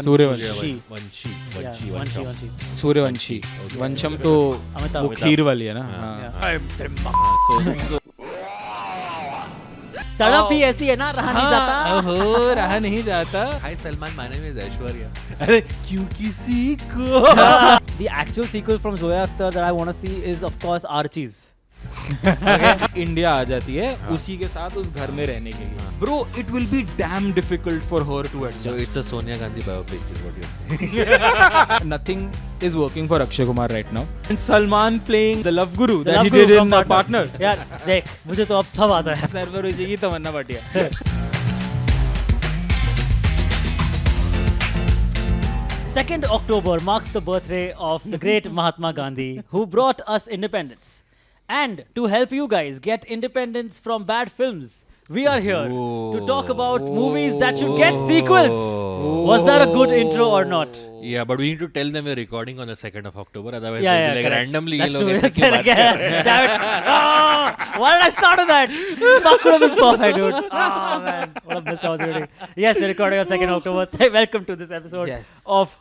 सूर्यवंशी सूर्यवंशी वंशम तो वो खीर वाली है ना. तड़प ही ऐसी है ना, रहा नहीं जाता. ओहो, रहा नहीं जाता. Hi Salman, my name is Aishwarya. अरे क्यों किसी को? The actual sequel from Zoya Akhtar that I want to see is of course Archie's. India आ जाती है उसी के साथ उस घर में रहने के लिए. Bro, it will be damn difficult for her to adjust. So it's a Sonia Gandhi biopic is what you're saying. Nothing is working for Akshay Kumar right now. And Salman playing the love guru that he did in Partner. यार देख, मुझे तो अब सब आता है. Server हो जाएगी तमन्ना Bhatia. 2nd October marks the birthday of the great Mahatma Gandhi, who brought us independence. And to help you guys get independence from bad films, we are here to talk about movies that should get sequels. Was that a good intro or not? Yeah, but we need to tell them we're recording on the 2nd of October. Otherwise, Yeah, they'll be like correct. randomly. That's ये लोग true. ऐसे क्यों बात कर रहे हैं? Damn it! Oh, why did I start with that? Fuck, could have been perfect, dude. Oh man, what a missed opportunity. Yes, we're recording on 2nd October. Welcome to this episode of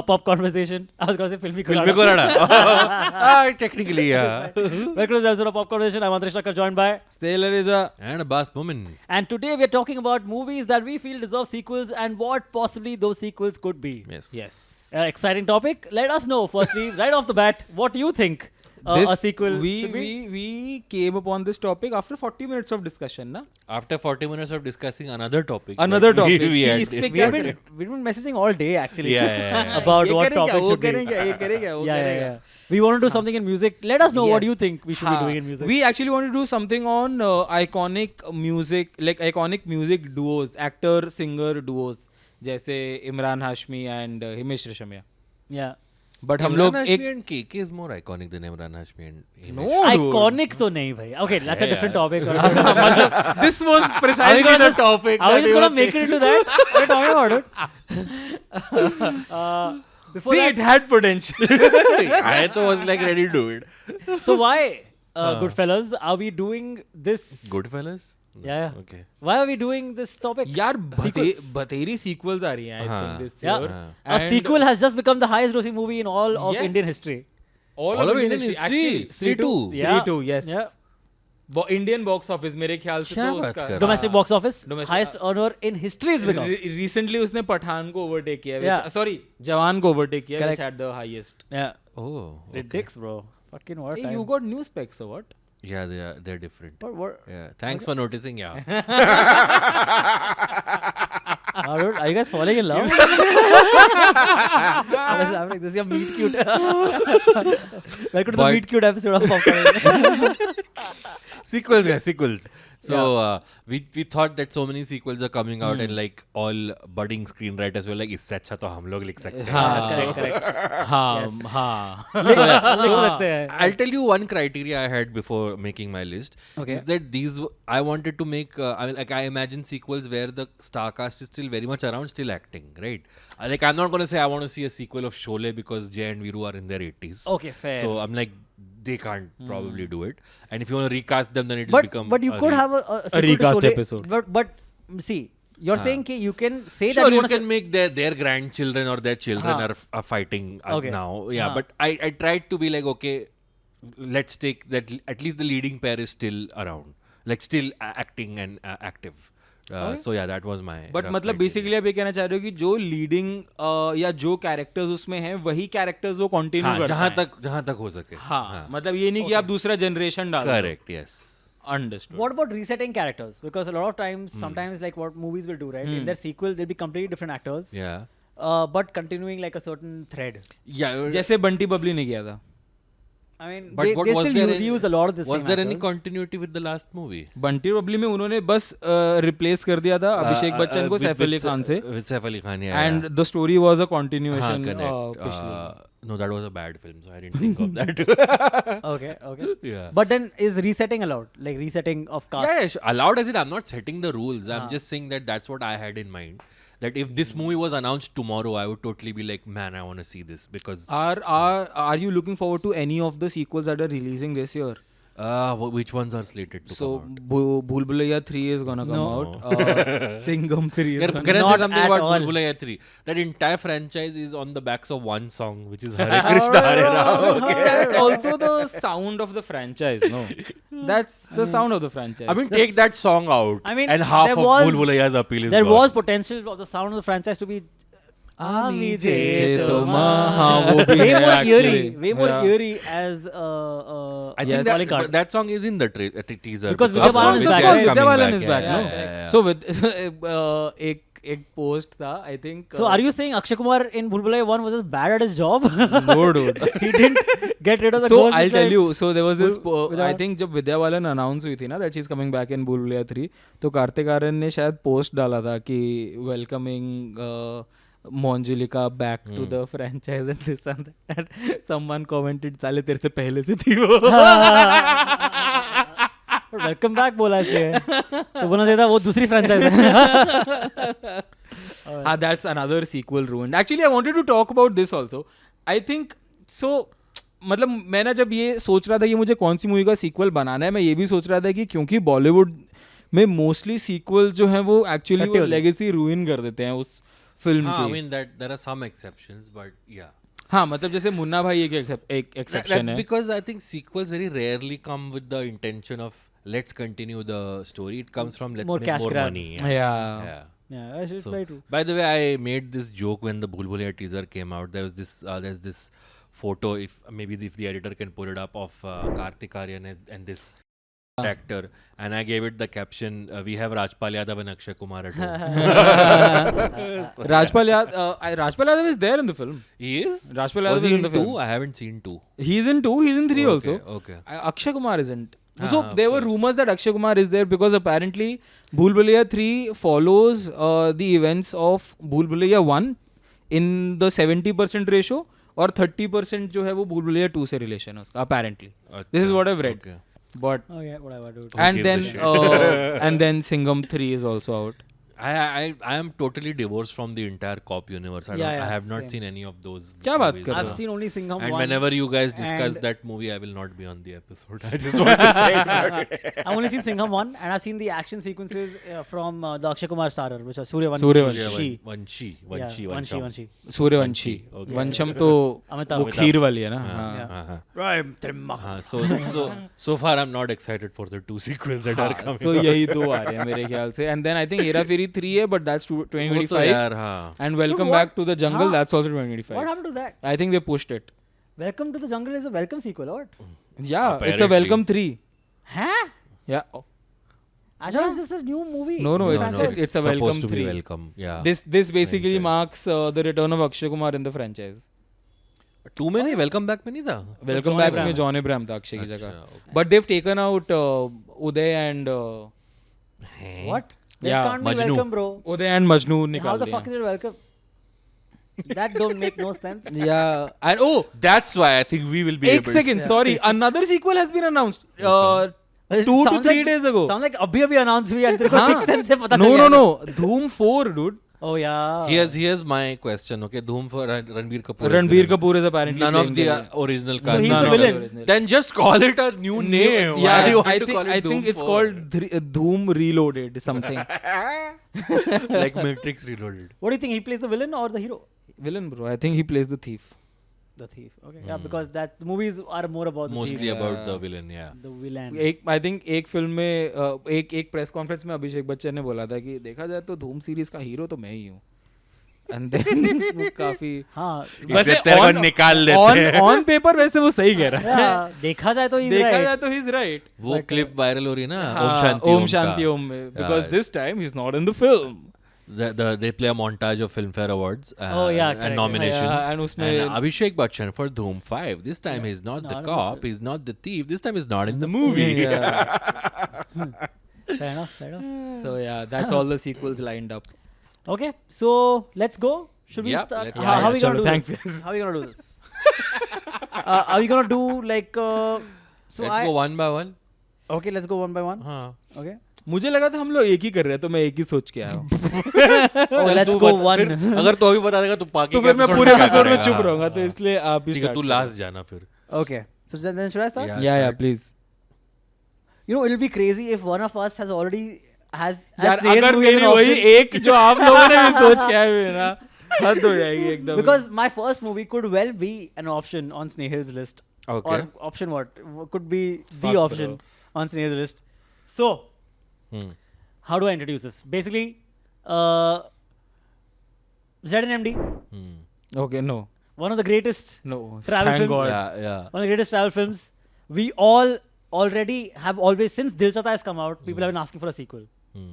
Pop Conversation. I was going to say Filmy Filmy Colada. Colada. Technically, yeah. Welcome to this episode of Pop Conversation. I'm Andresh Thakkar, joined by Stella Reza. And a Bass Woman. And today we're talking about movies that we feel deserve sequels and what possibly those sequels could be. Yes. Exciting topic. Let us know, firstly, right off the bat, what do you think a sequel should be? We came upon this topic after 40 minutes of discussion, na? After 40 minutes of discussing another topic. Another topic. We've We've been messaging all day, actually, Yeah. about what topic should be. Yeah. We want to do something in music. Let us know what do you think we should be doing in music. We actually want to do something on iconic music, like iconic music duos, actor-singer duos. जैसे Imran Hashmi and Himesh Reshammiya. Yeah. But हम लोग Imran एक Hashmi and KK is more iconic than Imran Hashmi and Himesh. No, dude. Iconic तो नहीं भाई. Okay, that's a different topic. This was precisely the topic. Are we just gonna make it into that? What are you talking about it? Before See, that, it had potential. I thought was like ready to do it. so why, Goodfellas, are we doing this? Goodfellas? Yeah. Okay. Why are we doing this topic? यार Sequels. बतेरी sequels आ रही हैं I think this Yeah. year. A sequel has just become the highest grossing movie in all of Yes. Indian history. All of Indian history. Actually, Three two. Yeah. 3-2, yes. Yeah. Indian box office मेरे ख्याल से क्या तो बात उसका कर Domestic box office, Domestic- highest earner in history is become. Recently उसने पठान को overtake किया. Yeah. Sorry, जवान को overtake किया. Correct. Which had the highest. Yeah. Oh. Okay. Ridiculous, bro. Fucking what Hey, time. you got new specs or what? Yeah, they're different. What? Yeah. Thanks for noticing, yeah. Dude, are you guys falling in love? I'm like, this is your meet cute. Welcome to the meet cute episode of Popcorn. Sequels, guys, sequels. So we thought that so many sequels are coming out and like all budding screenwriters were like, इससे अच्छा तो हम लोग लिख सकते हैं. Correct. हाँ. So सकते हैं. I'll tell you one criteria I had before making my list Okay. is that I wanted to make I imagine sequels where the star cast is still very much around, still acting, right? Like I'm not going to say I want to see a sequel of Sholay because Jay and Viru are in their 80s. Okay, fair. So I'm like, they can't probably do it. And if you want to recast them, then it'll become. But you could have a sequel to recast Sholay. episode. But see, you're saying that you can say Sure, that you wanna can make their grandchildren or their children are fighting Okay. now. Yeah, but I tried to be like, okay, let's take that. At least the leading pair is still around, like still acting and active. So yeah, that was my. But rough मतलब criteria. Basically आप ये कहना चाह रहे हो कि जो leading या जो कैरेक्टर्स उसमें हैं वही कैरेक्टर्स वो कंटिन्यू हाँ, करते हैं. जहाँ तक हो सके. हाँ, मतलब ये नहीं कि आप दूसरा जनरेशन डाल. Correct. Yes. Understood. What about resetting characters? Because a lot of times, sometimes like what movies will do, right? In their sequel, they'll be completely different actors, Yeah. but continuing like a certain thread. Yeah. जैसे बंटी बबली ने किया था. I mean, But they what was still there? reuse a lot of the Was same there any actors. continuity with the last movie? Bunty Babli में उन्होंने बस replace कर दिया था अभिषेक बच्चन को सैफ अली खान से. With Saif Ali Khan, yeah. And the story was a हाँ, continuation correct. पिछली. No, that was a bad film, so I didn't think of that. Okay. Yeah. But then is resetting allowed? Like resetting of cast? Yeah, allowed as in I'm not setting the rules. I'm just saying that that's what I had in mind. That if this movie was announced tomorrow, I would totally be like, man, I want to see this because Are you looking forward to any of the sequels that are releasing this year? Which ones are slated to So come out? Bhool Bhulaiya 3 is gonna come No. out. Singham 3 is Can, gonna can I say Not something at about all. Bhool Bhulaiya 3? That entire franchise is on the backs of one song, which is Hare Krishna Hare Ram. Okay? That's also the sound of the franchise, no? That's the sound of the franchise. I mean, take that song out, I mean, and half there of was- Bhool Bhulaiya's appeal is There gone. was potential of the sound of the franchise to be. Ami Je Je to to Ma. Ma, हाँ, वो भी Way है more actually. eerie, way more Yeah. eerie as I yes, think calling that, card. that song is in the teaser. Because Of Vidya Balan course, is of back, course, right? Vidya coming Balan is back, yeah, no? yeah, yeah. So with एक post था, I think. So are you saying Akshay Kumar in Bhool Bhulaiya 1 was just bad at his job? No, dude. He didn't get rid of the So ghost I'll tell besides you. So there was this. Vidya I Balan. think जब Vidya Balan announce हुई थी ना that she's coming back in Bhool Bhulaiya 3, तो कार्तिक आर्यन ने शायद post डाला था कि welcoming Monjulika back to the franchise and this and that. And someone commented, साले तेरे से पहले से थी वो. वेलकम बैक बोला इसलिए तो बोलना चाहिए था वो दूसरी फ्रेंचाइज है. That's another sequel ruined. Actually, I wanted to talk about this also. I think so. मतलब मैं ना जब ये सोच रहा था कि मुझे कौन सी मूवी का सीक्वल बनाना है, मैं ये भी सोच रहा था कि क्योंकि बॉलीवुड में मोस्टली सीक्वल जो हैं वो एक्चुअली रट्टे वाले। लेगेसी रूइन कर देते हैं उस फिल्म I की. mean that there are some exceptions, but yeah. हाँ, मतलब जैसे मुन्ना भाई एक एक्सेप्शन That's है. because I think sequels very rarely come with the intention of let's continue the story. It comes from let's More make cash more grab. money. Yeah. Yeah. Yeah, it's So, very true. by the way, I made this joke when the Bhool Bhulaiya teaser came out. There was this, there's this photo, if the editor can pull it up, of Kartik Aaryan and this actor, and I gave it the caption, "We have Rajpal Yadav and Akshay Kumar at home." Rajpal Yadav is there in the film. He is. Rajpal Was Yadav he is in in the 2? film. I haven't seen 2. He's in 2. He's in 3 also. Okay. Akshay Kumar isn't. So of there were course. rumors that Akshay Kumar is there because apparently Bhool Bhulaiya 3 follows the events of Bhool Bhulaiya 1 in the 70% ratio और 30% जो है वो Bhool Bhulaiya 2 से relation है उसका apparently. This is what I've read. Okay. But Oh yeah, whatever, dude. Who and gives then a and then Singham 3 is also out. I am totally divorced from the entire cop universe. I Yeah, have not same. seen any of those. क्या बात movies. कर रहे I've हो? seen only Singham And 1. whenever you guys discuss and- that movie, I will not be on the episode. I just want to say that. I've only seen Singham 1 and I've seen the action sequences from the Akshay Kumar starrer, which are Suryavanshi. Suryavanshi. Vanshi. Vanshi. Suryavanshi. Okay. वंशम तो अमिताभ। वो खीर वाली है ना. Yeah. हाँ. Right, So far I'm not excited for the 2 sequels that are coming. So यही दो आ रहे हैं मेरे ख्याल से. And then I think Hera फेरी 3 है, but that's वो तो 2025. यार, हाँ. And Welcome Dude, what? Back to the Jungle, Huh? that's also 2025. What happened to that? I think they pushed it. Welcome to the Jungle is a welcome sequel, what? Yeah, it's a Apparently. Welcome 3. Huh? Yeah. I thought it's just a new movie. No, No, it's a supposed Welcome to be 3. welcome. Yeah. This basically Franchise. marks the return of Akshay Kumar in the franchise. Too many welcome back में नहीं था. Welcome John Back Abraham. में John Abraham था अक्षय की अच्छा, जगह. okay. But they've taken out Uday and What? That Yeah, can't be Majnu. welcome, bro. Uday and Majnu How निकाल the दिए. fuck is it welcome? That don't make no sense. Yeah, and That's why I think we will be एक able. second, sorry, another sequel has been announced. It 2 to sounds 3 like- days ago. Sound like अभी अभी announce हुई and तेरे को हाँ. Sixth Sense से पता No, चल no, गया no. Dhoom 4, dude. Oh yeah. Here's my question. Okay, Dhoom for Ranbir Kapoor. is Ranbir villain. Kapoor is apparently None of playing the villain. original So cast. he's None the of villain. original. Then just call it a new name. Why do Yeah, you want I to think call it I think Dhoom it's 4? called Dhoom Reloaded something. Like Matrix Reloaded. What do you think? He plays the villain or the hero? Villain, bro. I think he plays the thief. The thief. Okay. Yeah, because that the movies are more about the Mostly thief. about the villain, yeah. The villain. I think एक film में एक press conference में अभिषेक बच्चन ने बोला था कि देखा जाए तो धूम सीरीज का हीरो तो मैं ही हूँ. And then काफी हाँ. इसे तेरे को निकाल लेते हैं. ऑन पेपर वैसे वो सही कह रहा है. Yeah, देखा जाए तो he's देखा right. जाए तो he's right. वो क्लिप वायरल हो रही है ना हाँ, ओम शांति ओम शांति ओम में because Yeah. this time he's not in the film. They play a montage of Filmfare Awards Oh, yeah, and correct. nominations. Yeah, and उसमें And Abhishek Bachchan for Dhoom 5. This time he's not the Not in the cop, he's not the thief. This time he's not in the movie. Yeah. Fair enough. Fair enough. So yeah, that's all the sequels lined up. Okay, so let's go. Should we Yeah, start? let's How start. are we gonna Chalo, do thanks, this? guys. How are we gonna do this? Are we gonna do like? So Let's go one by one. Okay, let's go one by one. हाँ. Okay. मुझे लगा था हम लोग एक ही कर रहे हैं तो मैं एक ही सोच के आया हूँ. Oh, चल let's तू go बता- one. फिर अगर तू अभी बता देगा तो बाकी तो के फिर मैं episode पूरे में क्या एपिसोड में करेगा? चुप हाँ. रहूंगा तो इसलिए आप ही ठीक है start तू करो. लास्ट जाना फिर. Okay. So then should I start? Yeah. Yeah, start. please. You know, it'll be crazy if one of us has already has यार Sneh's अगर movie as मेरी an वही option. एक जो आप लोगों ने भी सोच के आए हुए हैं ना, हद हो जाएगी एकदम. Because my first movie could well be an option on Snehil's list. Okay. Or option what? Could be the Fuck, option on Snehil's list. So, how do I introduce this? Basically, ZNMD, Okay, no, one of the greatest no. Travel Thank films. God. Yeah. one of the greatest travel films. We all already have always, since Dil Chahta has come out, people have been asking for a sequel.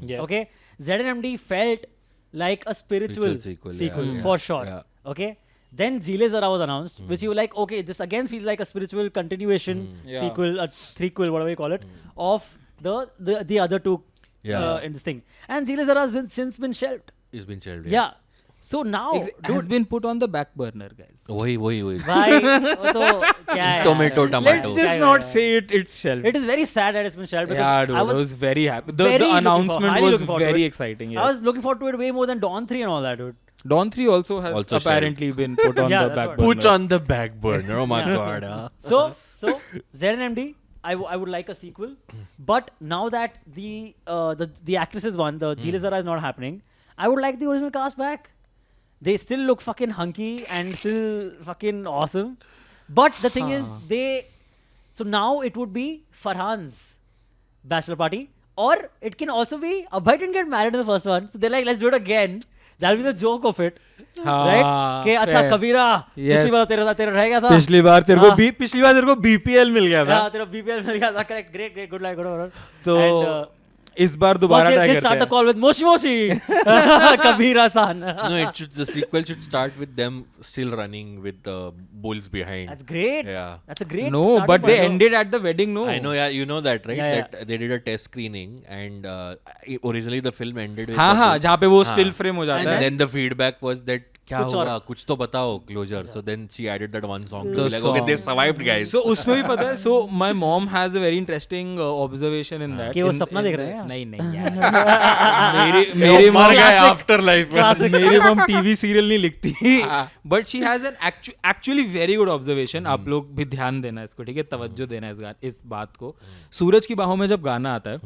Yes. Okay, ZNMD felt like a spiritual Spiritual sequel, sequel yeah. for sure. Yeah. Okay, then Jile Zara was announced, which you were like, okay, this again feels like a spiritual continuation, Yeah. sequel, a threequel, whatever you call it, of the other two Yeah. in this thing. And Jile Zara has since been shelved. It's been shelved. Yeah. So now, Has been put on the back burner, guys. वही. भाई वो तो क्या है Tomato, यार? tomato. Let's just Yeah, not yeah. say it's shelved. It is very sad that it's been shelved because Yeah, dude, I I was was very happy. The very looking announcement highly was looking forward to very it. exciting. I Yes. was looking forward to it way more than Dawn 3 and all that, dude. Dawn 3 also has Also apparently been put on Yeah, the that's back what- burner. Put on the back burner. Oh my Yeah. God. So ZNMD, I would like a sequel, but now that the actresses won, the Jile Zara is not happening, I would like the original cast back. They still look fucking hunky and still fucking awesome, but the thing is, so now it would be Farhan's bachelor party, or it can also be Abhay didn't get married in the first one, so they're like, let's do it again. That'll be the joke of it, right? कि अच्छा fair. कबीरा Yes. पिछली बार तेरा रह गया था. पिछली बार तेरे को हाँ. पिछली बार तेरे को BPL मिल गया था. हाँ, तेरा BPL मिल गया था. Correct, great, good luck, good. तो And, इस बार दोबारा first ट्राई they करते start the हैं. call with Moshi Moshi, Kabira-san. No, the sequel should start with them still running with the bulls behind. That's great. Yeah. That's a great. No, starting but they point. ended at the wedding. No, I know, yeah, you know that, right? Yeah, yeah. That they did a test screening, and originally the film ended with. हाँ the हाँ bull- जहाँ पे वो हाँ. still frame हो जाता And है. then the feedback was that क्या कुछ और- हुआ, कुछ तो बताओ, closure. So then she added that one song. The To be like, okay, song. they've survived, guys. So उसमें भी पता है. So my mom has a very interesting observation in that. कि वो in- सपना in देख the- रहे हैं? नहीं नहीं यार. मेरी मर mom गए Classic. after life. Classic. मेरी मम टीवी सीरियल नहीं लिखती. But she has an actually very good observation. आप लोग भी ध्यान देना इसको, ठीक है, तवज्जो देना इस बात को. सूरज की बाहों में जब गाना आता है,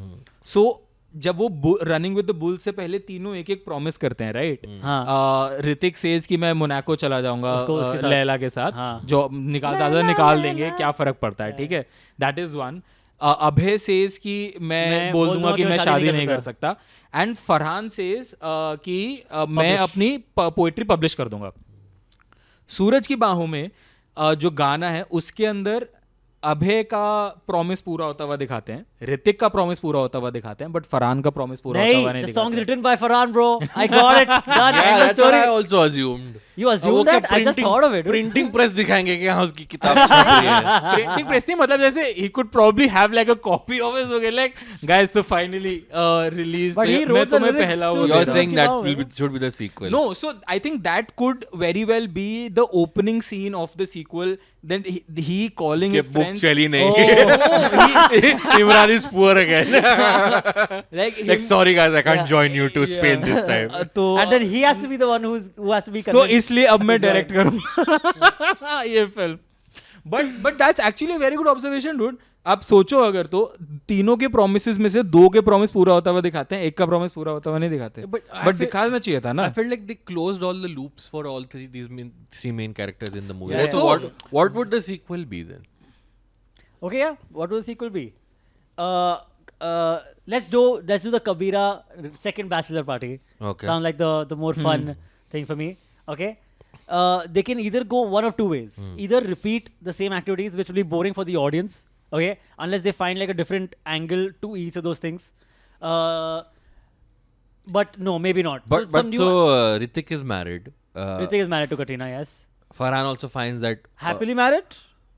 सो जब वो रनिंग विद द बुल से पहले तीनों एक एक प्रॉमिस करते हैं, राइट? हाँ. ऋतिक सेज कि मैं मोनाको चला जाऊंगा उसके साथ. लैला के साथ. हाँ. जो निकाल देंगे, क्या फर्क पड़ता है, ठीक है. That is one. Abhay says कि मैं बोल दूंगा कि मैं शादी नहीं कर सकता. एंड फरहान सेज कि मैं अपनी पोएट्री पब्लिश कर दूंगा. सूरज की बाहों में जो गाना है उसके अंदर अभय का प्रॉमिस पूरा होता हुआ दिखाते हैं, ऋतिक का प्रॉमिस पूरा होता हुआ दिखाते हैं, बट फरहान का प्रॉमिस पूरा होता हुआ नहीं, नहीं the song is दिखाते. written by Farhan, bro. I got it. Done. Yeah, End of that's what story. I also assumed. You assume that? I just thought of it. dude. Printing press दिखाएंगे कि हाँ उसकी किताब छप रही है. Printing press नहीं, मतलब जैसे he could probably have like a copy of it, okay, like guys, so finally released. But he मैं wrote the तुम्हें lyrics पहला to वो the दे You're रहा हूँ. saying उसकी that बाहों should be the sequel. No, so I think that could very well be the opening scene of the sequel. Then he calling कि his book friends. चली नहीं. Oh, Imran is poor again. like Like sorry guys, I can't Yeah. join you to Spain this time. तो And then he has to be the one who has to be so convinced. इसलिए अब मैं direct करूंगा ये film. But that's actually a very good observation, dude. आप सोचो अगर तो तीनों के प्रोमिसेस में से दो के प्रॉमिस पूरा होता हुआ दिखाते हैं, एक का प्रॉमिस पूरा होता हुआ नहीं दिखाते. But I बट feel- दिखाना चाहिए था ना. I felt like they closed all the loops for all three main characters in the movie. Yeah, right? yeah. So what would the sequel be then? Okay, yeah. What will the sequel be? Let's do the Kabira second bachelor party. Okay. Sound like the more fun thing for me. Okay. They can either go one of two ways. Either repeat the same activities, which will be boring for the audience. Okay, unless they find like a different angle to each of those things. But no, maybe not. But so Hrithik is married. Hrithik is married to Katrina. Yes. Farhan also finds that Happily married?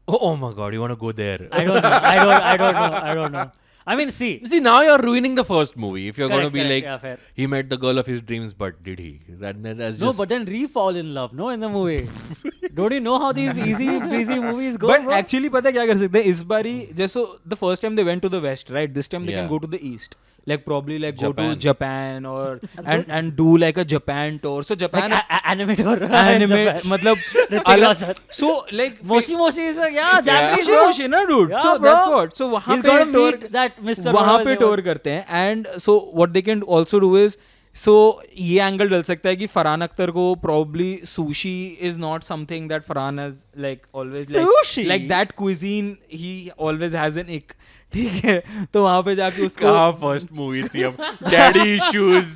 oh my god, you want to go there? I don't know. I don't know. I mean, see. See, now you're ruining the first movie. If you're going to Correct, be correct, like, yeah, fair. he met the girl of his dreams, but did he? That's No, just but then re-fall in love, no, in the movie. Don't you know how these easy breezy movies go? But bro? actually पता है क्या कर सकते हैं इस बारी जैसे the first time they went to the west, right? This time they can Yeah. go to the east. Like probably like go to Japan. Japan or and do like a Japan tour. So Japan like animate or animate मतलब Hrithik अलग. Roshan. So like Moshi is a Japanese Moshi bro. Moshi ना dude. Yeah, So bro. that's what. So वहाँ He's पे gonna tour meet that Mr. वहाँ whatever पे his name tour was. करते हैं and so what they can also do is so ये angle डल सकता है कि फरहान अख्तर को probably sushi is not something that Farhan has like always Sushi? Like that cuisine he always has an इक ठीक है तो वहाँ पे जाके उसको कहाँ फर्स्ट मूवी थी अब daddy issues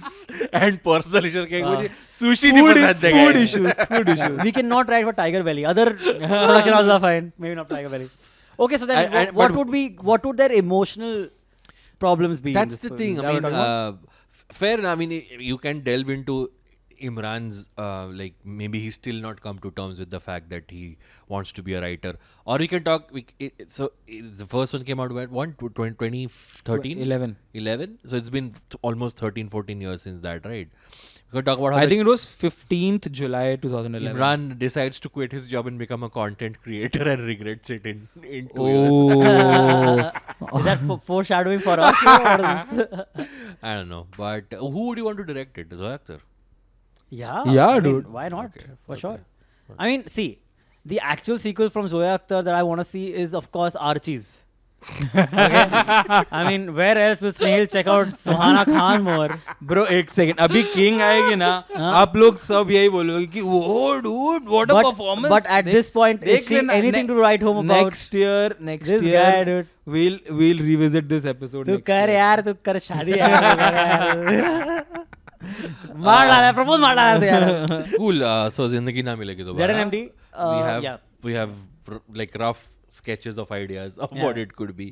and personal issues के मुझे सुशी नहीं पसंद है food guys. Issues We cannot write for Tiger Belly. Other production houses are fine. Maybe not Tiger Belly. Okay, so then And- what but- what would their emotional problems be? in That's this the film? thing. Is I that mean, what you're talking about? fair. I mean, you can delve into Imran's like maybe he's still not come to terms with the fact that he wants to be a writer, or we can talk. The first one came out when 2013, 11 So it's been almost 13-14 years since that, right? We can talk about how I the think it was 15th July 2011 Imran decides to quit his job and become a content creator and regrets it in 2 years. oh Is that foreshadowing for us? Or what is this? I don't know, but who would you want to direct it? Zoya Akhtar? Yeah, Yeah, I mean, dude. why not? Okay, For okay. sure. I mean, see, the actual sequel from Zoya Akhtar that I want to see is, of course, Archie's. Okay? I mean, where else will Snehal check out Suhana Khan more? Bro एक second अभी king आएगी ना आप लोग सब यही बोलोगे कि वो dude what a performance But at this point, is she anything to write home about? next year This guy, dude. we'll revisit this episode तू next कर year. यार, तू कर शादी यार. मार डाला, प्रपोज मार डाला तू यार. Cool. So जिंदगी ना मिलेगी दोबारा. ZNMD. Yeah. We have like rough sketches of ideas of what it could be.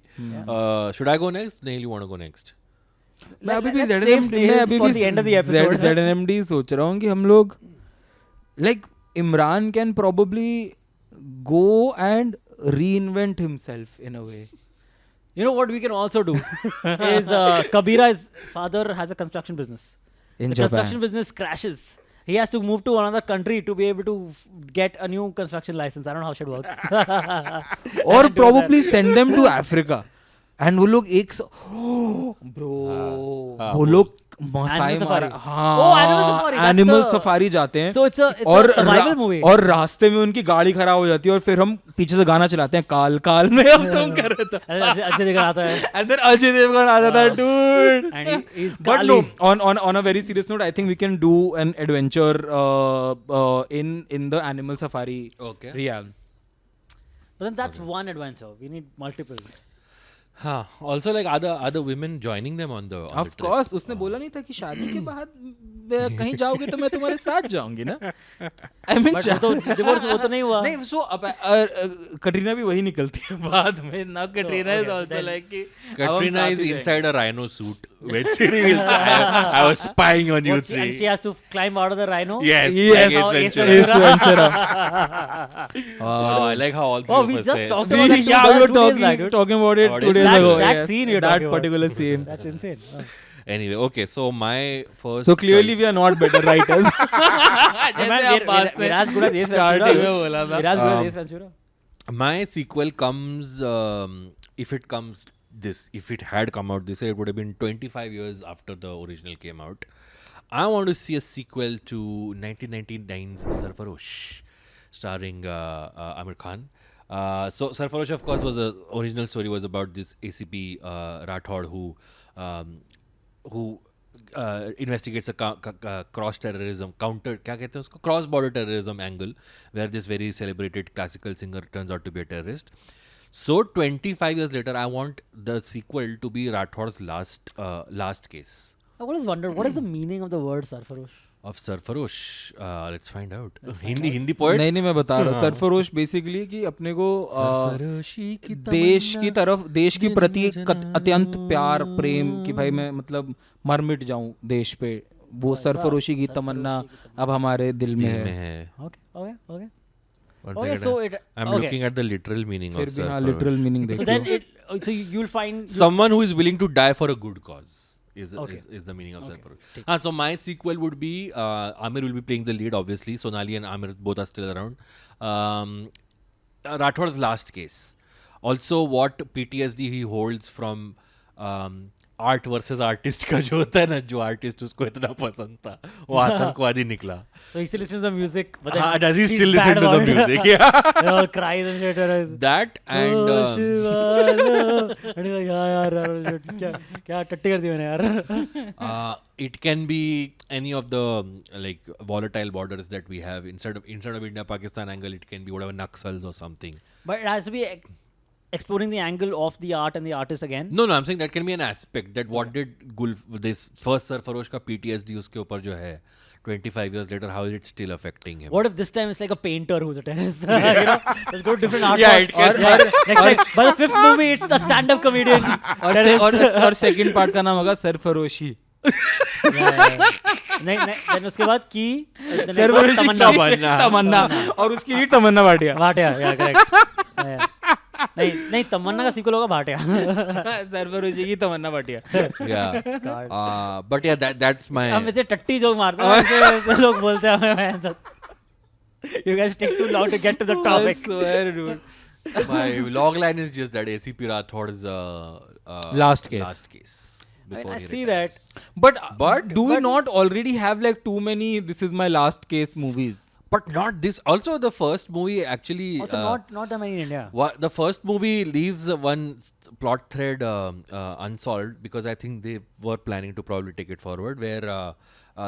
Should I go next? Nehal, you want to go next? मैं अभी भी Let's save ZNMD मैं Snails अभी for भी the end of the episode. ZNMD सोच रहा हूँ कि हम लोग like Imran can probably go and reinvent himself in a way. You know what we can also do is Kabira's father has a construction business. In The Japan. construction business crashes. He has to move to another country to be able to get a new construction license. I don't know how shit works. और Do probably send them to Africa. And वो लोग एक bro वो लोग Masai Animal मारा safari. हाँ Oh, animal safari, that's animal the- safari जाते हैं So it's a survival movie. और रास्ते में उनकी गाड़ी खराब हो जाती है और फिर हम पीछे से गाना चलाते हैं काल काल में अब तुम कर रहे थे अच्छे जगह आता है. and then अजय देवगन आ जाता है dude And he's but no Kali. on a very serious note I think we can do an adventure in the animal safari Okay. realm. But then that's one adventure. We need multiple. Huh. Also, like other women joining them on the Of trip. course उसने बोला नहीं था कि शादी के बाद कहीं जाओगे तो मैं तुम्हारे साथ जाऊंगी ना I mean But वो तो divorce वो तो नहीं हुआ. नहीं so कटरीना भी वही निकलती है बाद में ना Katrina is okay, also then- like कि Katrina is inside a rhino suit when she reveals, I was spying on you And she three. has to climb out of the rhino. Yes, Yes. like Ace How Ace Ventura. Ace Ventura. Oh, I like how all three Oh, of we us just say- talked about that yeah, we were 2 days back, dude. talking about it Oh, 2 days that- ago. that yes. scene you're that talking about. particular scene. That's insane. Oh. Anyway, okay, so my first So clearly choice- we are not better writers. Man, we're as good as Ace starting में Ventura. बोला था. We're as good as Ace Ventura. My sequel comes if it comes if it had come out this year, it would have been 25 years after the original came out. I want to see a sequel to 1999's Sarfarosh, starring Amir Khan. So Sarfarosh, of course, was the original story was about this ACP Rathod who investigates a cross terrorism cross border terrorism angle where this very celebrated classical singer turns out to be a terrorist. So 25 years later, I want the sequel to be Rathod's last case I always wondered what is the meaning of the word Sarfarosh? of Sarfarosh. Let's find out. Hindi poet. नहीं नहीं मैं बता रहा हूँ Sarfarosh basically कि अपने को देश की तरफ देश की प्रति अत्यंत प्यार प्रेम कि भाई मैं मतलब मर मिट जाऊं देश पे वो सरफरोशी की तमन्ना अब हमारे दिल में है Okay. One Okay, second, so it. I'm okay. looking at the literal meaning फिर of भी हाँ Sarfarosh. लिटरल मीनिंग So देखो then it. So you'll find. Someone who is willing to die for a good cause Okay. is the meaning of Okay. Sarfarosh. So my sequel would be Amir will be playing the lead, obviously. Sonali and Amir both are still around. Rathod's last case. Also, what PTSD he holds from art versus artist का जो होता है ना, जो artist उसको इतना पसंद था वो आतंकवादी निकला. So he still listens to the music. But then Does he he's still bad listen to the about it. music? Yeah. He all cries and shit. And he's, That and "Oh, Shiva, and he's like, यार क्या टट्टी कर दी मैंने यार. it can be any of the like volatile borders that we have. Instead of India Pakistan angle, it can be whatever Naxals or something. But it has to be exploring the angle of the art and the artist again. No, I'm saying that can be an aspect that what did this first Sarfarosh का PTSD उसके ऊपर जो है 25 years later, how is it still affecting him? What if this time it's like a painter who's a terrorist? You know, let's go to different art. Yeah, forms. it can- Or next time, by the fifth movie, it's a stand-up comedian. और second part का नाम होगा सरफरोशी. नहीं उसके बाद की सरफरोशी तमन्ना तमन्ना और उसकी lead Tamannaah Bhatia. Bhatia, yeah, correct. नहीं तमन्ना का सीक्वल होगा भाटिया. सरफरोशी की तमन्ना Bhatia. Yeah. But yeah, that's my. हम इसे टट्टी जोक मारते हैं, ऐसे लोग बोलते हैं हमें. You guys take too long to get to the topic. I swear, dude. My log line is just that ACP Rathod's Last case. before I he see retires. that. But do we not already have like too many "This is my last case" movies? But not this. Also, the first movie actually. Also, not that many in India. The first movie leaves one plot thread unsolved because I think they were planning to probably take it forward. Where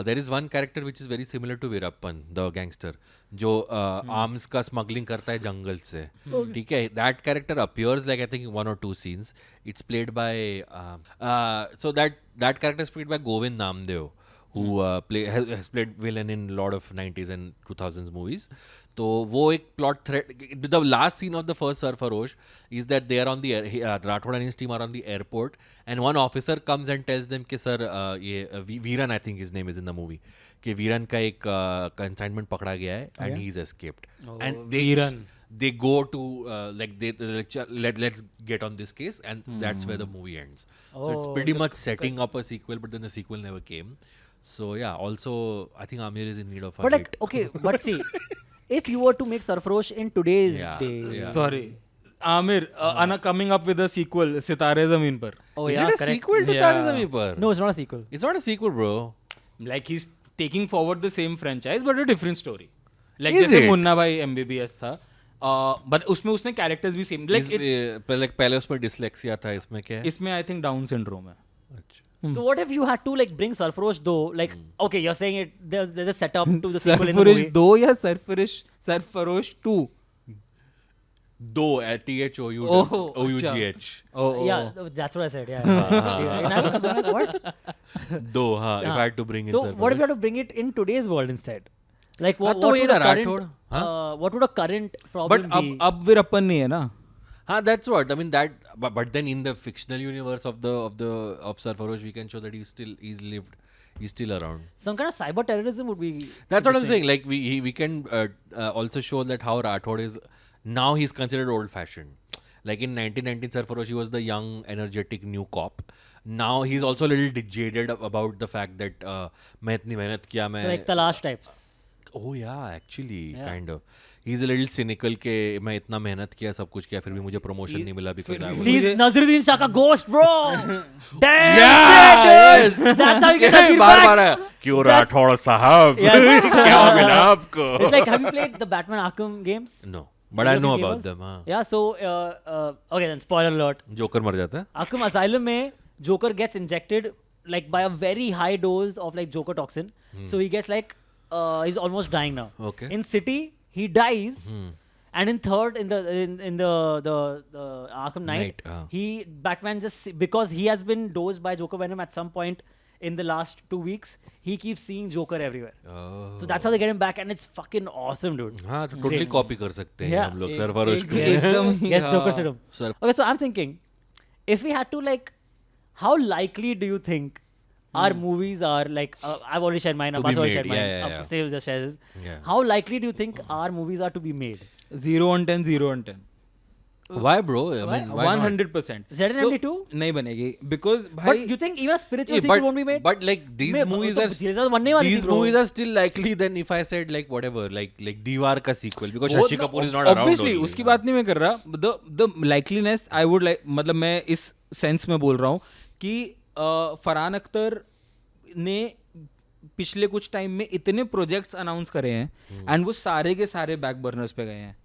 there is one character which is very similar to Veerappan, the gangster, जो arms का smuggling करता है जंगल से. ठीक है. That character appears like I think in 1 or 2 scenes. It's played by so that character is played by Govind Namdev, who has played villain in a lot of 90s and 2000s movies. तो वो एक plot thread. The last scene of the first Sarfarosh is that they are on the Rathod and his team are on the airport, and one officer comes and tells them कि sir ये Veeran, I think his name is in the movie, कि Veeran का एक consignment पकड़ा गया है and he's escaped. And they go to like they let's get on this case, and that's where the movie ends. So it's pretty much setting up a sequel, but then the sequel never came. So yeah, also I think Amir is in need of a But like, hit. okay, but see, if you were to make Sarfarosh in today's days, Sorry, Amir, Anna coming up with a sequel, Sitare Zameen Par. oh Is yeah, it a correct. sequel to Yeah. Tare Zameen Par? No, it's not a sequel. It's not a sequel, bro. Like he's taking forward the same franchise but a different story. Like Is जैसे it? Munna भाई MBBS था, but उसमें उसने characters भी same. Like it's, पहले उसमें dyslexia था, इसमें क्या है? इसमें I think Down syndrome है. अच्छा. So what if you had to like bring Sarfarosh though? Like, okay, you're saying it. There's a setup to the sequel in the Sarfarosh movie. 2 या Sarfarosh 2? दो THOU Oh, OUGH. Oh, Yeah, that's what I said. Yeah. And I was like, what? दो हाँ. If I had to bring in So what if you had to bring it in today's world instead? Like what तो would वही a ना, current Rathod. what would a current problem But be? अब Veerappan नहीं है ना. That's what I mean. That but then in the fictional universe of Sarfarosh, we can show that he's still around. Some kind of cyber terrorism would be. That's what I'm interesting. saying. Like we can also show that how Rathod is now he's considered old fashioned. Like in 1919 Sarfarosh, he was the young, energetic new cop. Now he's also a little jaded about the fact that मैं इतनी मेहनत किया मैं. So like Talash types. Oh yeah, actually, Yeah. kind of. He's a little cynical के मैं इतना मेहनत किया सब कुछ किया फिर भी मुझे प्रमोशन नहीं मिला because I was. See Naziruddin Shah ka ghost, bro. Damn Yeah, shit, dude. That's how you get Nazir bar back. बार है, क्यों राठौड़ साहब Yes. क्या मिला आपको? It's like, have you played the Batman Arkham games? No, but I Any of know you about gamers? them. हाँ. Yeah, so okay then, spoiler alert. Joker मर जाता है. Arkham Asylum में Joker gets injected like by a very high dose of like Joker toxin. So he gets like he's almost dying now. Okay. In City he dies, and in third in the Arkham Knight, Batman just because he has been dosed by Joker Venom at some point in the last 2 weeks, he keeps seeing Joker everywhere. Oh. So that's how they get him back, and it's fucking awesome, dude. हाँ तो totally copy कर सकते हैं Yeah. हम लोग सरफरोश को. एकदम Yes, Joker serum. Sir- Okay, so I'm thinking, if we had to like, how likely do you think our movies are like? I've already shared mine. To Abbas be already made, shared mine. yeah, yeah. Still just shares his. Yeah. How likely do you think our movies are to be made? 0 on 10, 0 on 10. Why, bro? I mean, why not? 100%. ZNMD 2? नहीं बनेगी because But भाई you think even a spiritual Yeah, sequel won't be made? but like these मैं- movies तो are series बनने वाली थी, these bro. movies are still likely than if I said like whatever like Diwar ka sequel because वो Shashi तो Kapoor is not around obviously only, उसकी हाँ. बात नहीं मैं कर रहा the likeliness I would like मतलब मैं इस सेंस में बोल रहा हूँ कि फरहान अख्तर ने पिछले कुछ टाइम में इतने प्रोजेक्ट्स अनाउंस करे हैं एंड वो सारे के सारे बैक बर्नर्स पे गए हैं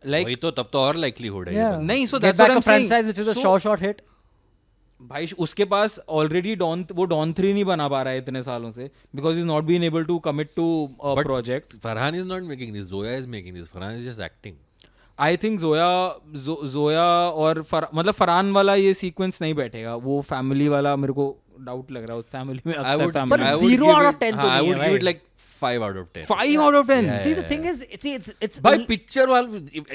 लाइक वही तो तब तो और likelihood है ये Yeah. तो. नहीं so Get that's back what a I'm saying franchise which is a So, short hit. भाई उसके पास ऑलरेडी वो डॉन 3 नहीं बना पा रहा है इतने सालों से because is not been able to commit to But projects Farhan is not making this. Zoya is making this. Farhan is just acting. I think Zoya और मतलब फरहान वाला ये सीक्वेंस नहीं बैठेगा वो फैमिली वाला मेरे को डाउट लग रहा है उस फैमिली में I would, But I would 0 give out it, of 10 तो हाँ, I नहीं would है give it भाई. like 5 out of 10. 5 out of 10 See, the thing is, it's By only- picture wall,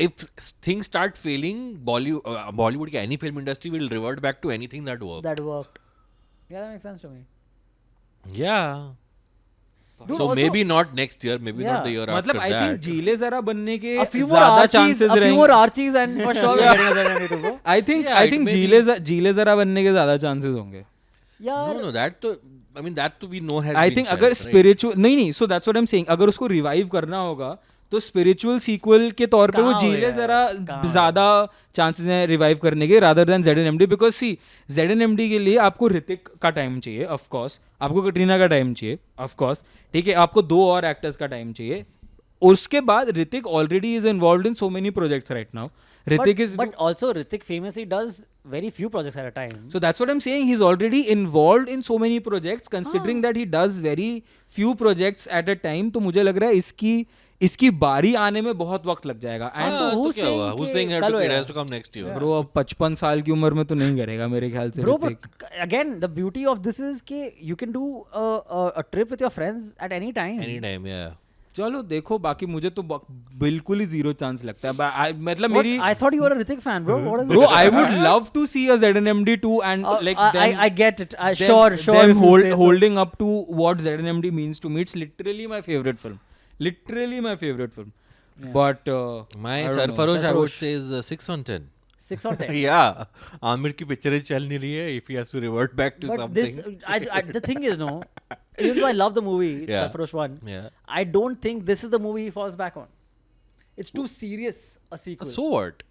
if things start failing, Bollywood की any film industry will revert back to anything that worked. that worked. Yeah, that makes sense to me. Yeah. Dude, So also- maybe not next year, maybe not the Yeah. year मतलब after I think that. जीले जरा बनने के A few more ज्यादा Archies, chances a few रहेंगे more Archies, and for sure we're getting a ZNMD 2, bro. I think Yeah, I it think may be. जीले जरा बनने के ज्यादा चांसेस होंगे Yeah. No, that तो, I mean that तो we know has I been think shelved, अगर right? Spiritual नहीं so that's what I am saying अगर उसको रिवाइव करना होगा तो स्पिरिचुअल सीक्वल के तौर पे वो कहाँ जीले होगा जरा यार? कहाँ ज्यादा चांसेस हैं रिवाइव करने के rather than ZNMD because see ZNMD के लिए आपको ऋतिक का टाइम चाहिए ऑफ कोर्स आपको कटरीना का टाइम चाहिए ऑफ कोर्स ठीक है आपको 2 और एक्टर्स का टाइम चाहिए उसके बाद Hrithik already is involved in so many projects right now Hrithik is But also Hrithik famously does very few projects at a time. So that's what I'm saying. He's already involved in so many projects. Considering that he does very few projects at a time, तो मुझे लग रहा है इसकी बारी आने में बहुत वक्त लग जाएगा. हाँ, And तो तो who's क्या हुआ? saying Who's कि saying कल it होएगा? has to come next year? bro अब 55 साल की उम्र में तो नहीं करेगा मेरे ख्याल से Bro, Hrithik. but again, the beauty of this is कि you can do a trip with your friends at any time. Anytime, yeah. चलो देखो बाकी मुझे तो बिल्कुल ही जीरो चांस लगता है. मतलब What? मेरी I thought you were a Hrithik fan, bro. What is bro this? I would love to see a ZNMD 2 and like them, I get it. them, Sure. them if you say so. holding up to what ZNMD means to me. It's literally my favorite film. Literally my favorite film. Yeah. But My I don't know. Sarfarosh, I would Sarfarosh. say is 6 on 10. 6 or 10. Yeah, Aamir की पिक्चरें चल नहीं रही है. If he has to revert back to But something. this, the thing is, no. Even though I love the movie, Yeah. Sarfarosh 1, Yeah. I don't think this is the movie he falls back on. It's too serious a sequel. So what?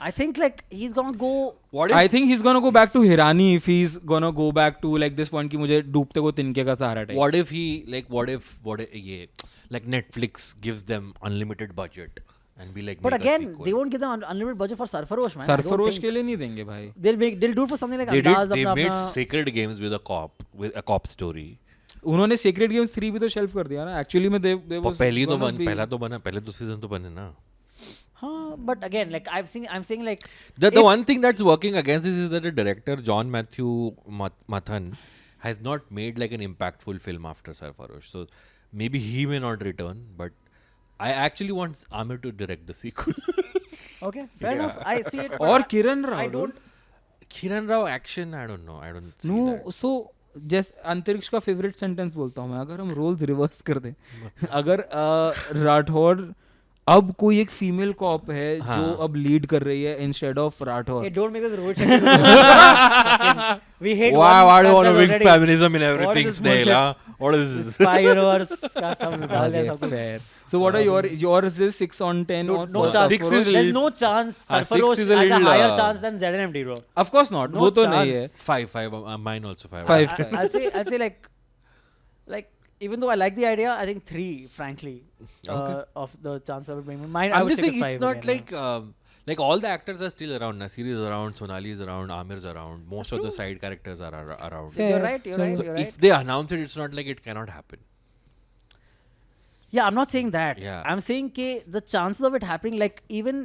I think like he's gonna go. What if I think he's gonna go back to Hirani if he's gonna go back to like this point कि मुझे डूबते को तिनके का सहारा type. what if he what if ये like Netflix gives them unlimited budget and be like But make a again, sequel. they won't give them unlimited budget for Sarfarosh, man. I don't Sarfarosh think. के लिए नहीं देंगे भाई. They'll do it for something like they Andaz. they अपना- made अपना- Sacred Games with a cop story. उन्होंने Sacred Games 3 भी तो शेल्फ कर दिया ना. Actually में they was पहली तो gonna be- पहला तो बना पहले तो सीजन तो बने ना. Huh, but again, like I'm saying like The if- one thing that's working against this is that the director John Matthew Mathan has not made like an impactful film after Sarfarosh. So maybe he may not return, but I actually want Amir to direct the sequel. okay, fair enough. I see it. but और किरण I Rao. don't. Kiran Rao action, I don't know. I don't see no that. So जैसे अंतरिक्ष का favourite sentence बोलता हूँ मैं अगर हम roles reverse कर दें अगर राठौर अब कोई एक फीमेल कॉप है हाँ. जो अब लीड कर रही है instead of Rathore. Hey, don't make this road check. We hate. Why do you want to concept bring already. feminism in What everything, is this Snail? bullshit? Huh? What is this? Spy universe का सब डाल दिया Okay, सब कुछ. fair. So what are yours is 6 on 10 Dude, or no for chance. Six bro. is There's little- no chance. 6 Sarfarosh is a has a little, higher chance than ZNMD, bro. Of course not. No वो तो chance. नहीं है. 5. Mine also 5. 5. I'll say like even though I like the idea, I think 3, frankly, of the chance I would bring. Mine, I I'm would just take saying a it's 5 not again, like all the actors are still around. Nasir is around, Sonali is around, Amir is around. Most of the side characters are around. yeah. You're right. You're So- right. So You're if right. they announce it, it's not like it cannot happen. Yeah, I'm not saying that. Yeah. I'm saying the chances of it happening, like even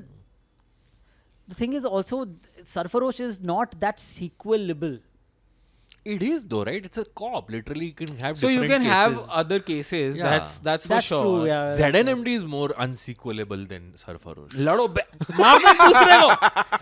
the thing is also Sarfarosh is not that sequelable. It is though, right? It's a cop. Literally, you can have So you different can have cases. other cases. Yeah. That's for That's sure. true. Yeah. ZNMD is more unsequelable than Sarfarosh. लड़ो मार दो दूसरे को.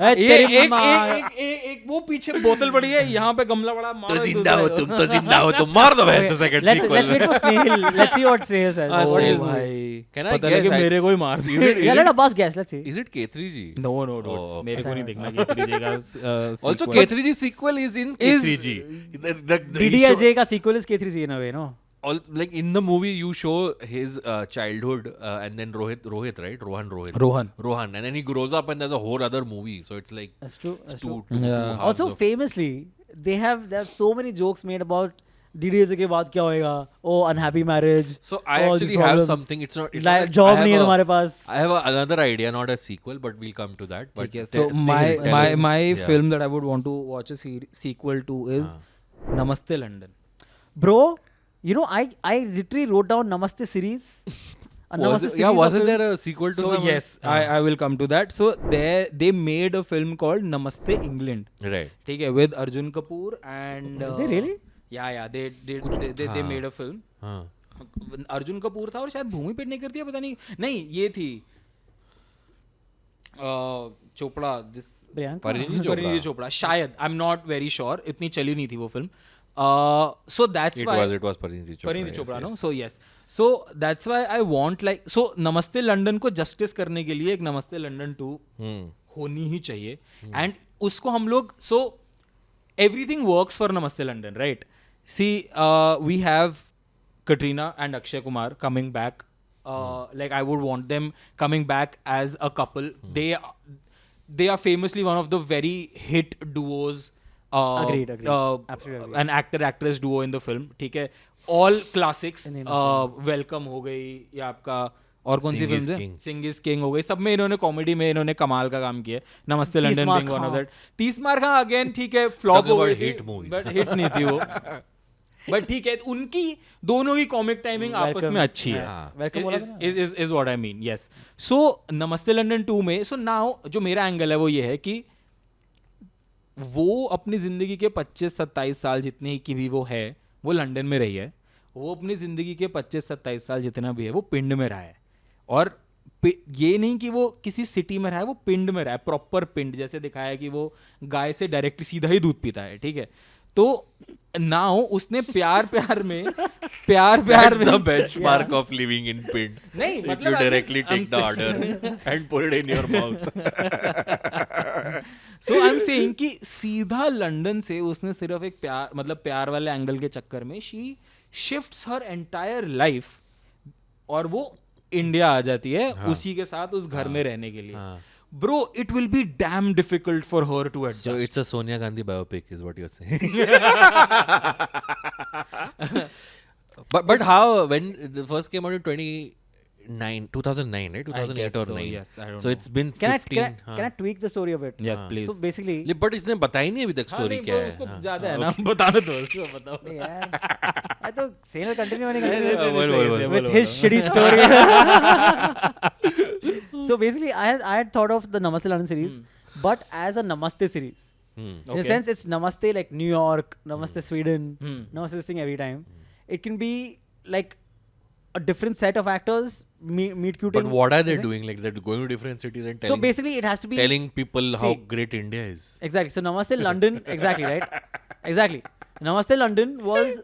Hey, ये तेरी एक माँ- एक एक एक वो पीछे बोतल पड़ी है, यहाँ पे गमला पड़ा, मार तो दो जिंदा हो दूसरे को. तुम, तो जिंदा हो तुम, मार दो भैंस second Let's wait for Snehal. Let's see what Snehal says. हाँ, What Snehal is- भाई Can I पता guess? लगे I- मेरे को ही मार दिया. Yeah, let Abbas guess. Let's see. Is it K3G? No, no, no. Oh, okay. मेरे को नहीं देखना K3J का Also, sequel. K3G sequel is in Is- K3G. The DDLJ का sequel is K3C in a way, no? like in the movie, you show his childhood and then Rohit, right? Rohan, and then he grows up and there's a whole other movie. So it's like That's true. it's That's two, true. two Yeah. halves Also, of- famously, there are so many jokes made about DDLJ के बाद क्या होएगा? Oh, unhappy marriage. So I all actually these have problems. something. It's not. It's Like, not job I have नहीं है a- तुम्हारे पास. I have another idea, not a sequel, but we'll come to that. But ठीक है. tell- So Snehal, tell us. my Yeah. film that I would want to watch a sequel to is Namaste London. Bro, you know, I literally wrote down Namaste series. A Was Namaste it, series yeah, of wasn't films. there a sequel to So some? yes, I will come to that. So they made a film called Namaste England. Right. ठीक है, with Arjun Kapoor and Did they really? Yeah, they they made a film. हाँ. अर्जुन कपूर था और शायद भूमि पेट नहीं करती है, पता नहीं ये थी चोपड़ा दिस प्रियंका? परिणीति चोपड़ा शायद. I am not very sure, इतनी चली नहीं थी वो फिल्म. So that's It why was Pariniti Chopra. Parineeti yes, Chopra no. yes. So yes, so that's why I want like, so Namaste London को जस्टिस करने के लिए एक नमस्ते लंदन 2 होनी ही चाहिए. एंड उसको हम लोग, सो everything works for Namaste London, right? See, we have Katrina and Akshay Kumar coming back. Like I would want them coming back as a couple. They are famously one of the very hit duos. Agreed. Absolutely agreed. An actor-actress duo in the film. ठीक है, all classics. In Welcome हो गई, या आपका और कौन सी Sing is film है? King. Singh is king हो गई. सब में इन्होंने कॉमेडी में इन्होंने कमाल का काम किया. नमस्ते लंदन मार being one of Khan. That. 30 मार खां अगेन ठीक है, फ्लॉप Talk हो गई about थी, hit movies. बट हिट नहीं थी वो. बट ठीक है, उनकी दोनों ही कॉमिक टाइमिंग आपस Welcome. में अच्छी है. हाँ. Welcome बोला था ना? Is what I mean. Yes. So Namaste London 2 में, सो नाउ जो मेरा एंगल है वो ये है कि वो अपनी जिंदगी के 25-27 साल जितने की भी वो है, वो लंदन में रही है. वो अपनी जिंदगी के 25-27 साल जितना भी है वो पिंड में रहा है. और ये नहीं कि वो किसी सिटी में रहा है, वो पिंड में रहा है, प्रॉपर पिंड. जैसे दिखाया है कि वो गाय से डायरेक्टली सीधा ही दूध पीता है. ठीक है, तो नाउ उसने प्यार में That's the benchmark of living in Pind. नहीं, If मतलब you ऐसे- directly I'm take the order and put it in your mouth. So I am saying कि सीधा लंदन से उसने सिर्फ एक प्यार वाले एंगल के चक्कर में she shifts her entire life, और वो इंडिया आ जाती है उसी के साथ उस घर में रहने के लिए. Bro, it will be damn difficult for her to adjust. So it's a Sonia Gandhi biopic, is what you're saying. but how, when the first came out in 2009, right? 2008 guess or so, 9. yes, I don't So know. it's been Can 15. I tweak the story a bit? Yes, please. So basically, But इसने बताई नहीं अभी तक हाँ, story नहीं, क्या वो है. उसको ज्यादा है ना, बताने दो उसको, बताओ. नहीं यार, I तो Snehal continue होने नहीं, का बोल. with his shitty story. So basically, I had thought of the Namaste London series, but as a Namaste series. In Okay. a sense, it's Namaste like New York, Namaste Sweden, Namaste this thing every time. It can be like a different set of actors meet cute. But what are they doing? Like they're going to different cities and So telling, basically, it has to be telling people how See. great India is. Exactly. So Namaste London, exactly, right? Exactly. Namaste London was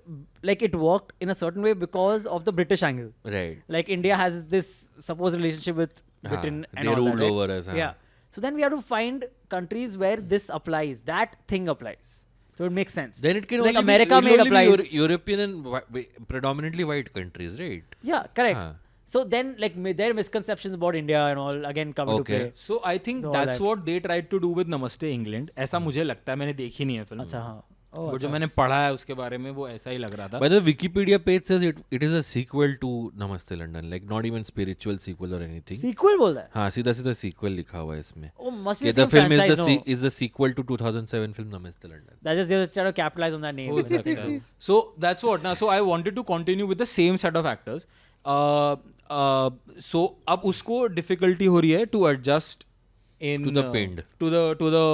like it worked in a certain way because of the British angle. Right. Like India has this supposed relationship with Britain and they all ruled that, right? over us. Yeah. So then we have to find countries where this applies, that thing applies. So it makes sense. Then it can So like only America be, made it'll only applies. be European and predominantly white countries, right? Yeah, correct. Huh. So then like there are misconceptions about India and all again come into Okay. play. So I think So all that's that. what they tried to do with Namaste England. ऐसा मुझे लगता है, मैंने देखी नहीं है film. अच्छा हाँ. Oh, वो जो मैंने पढ़ा है उसके बारे में वो ऐसा ही लग रहा था. By the Wikipedia page says it is a sequel to Namaste London, like not even spiritual sequel or anything. sequel बोल रहा है. हाँ, सीधा सीधा sequel लिखा हुआ है इसमें. Oh, must be Yeah, the the same film franchise, no? is the sequel to 2007 film Namaste London. That just they were trying to capitalize on that name. हो सकता है. So that's what now. So I wanted to continue with the same set of actors. So अब उसको difficulty हो रही है to adjust in To the Pind. to the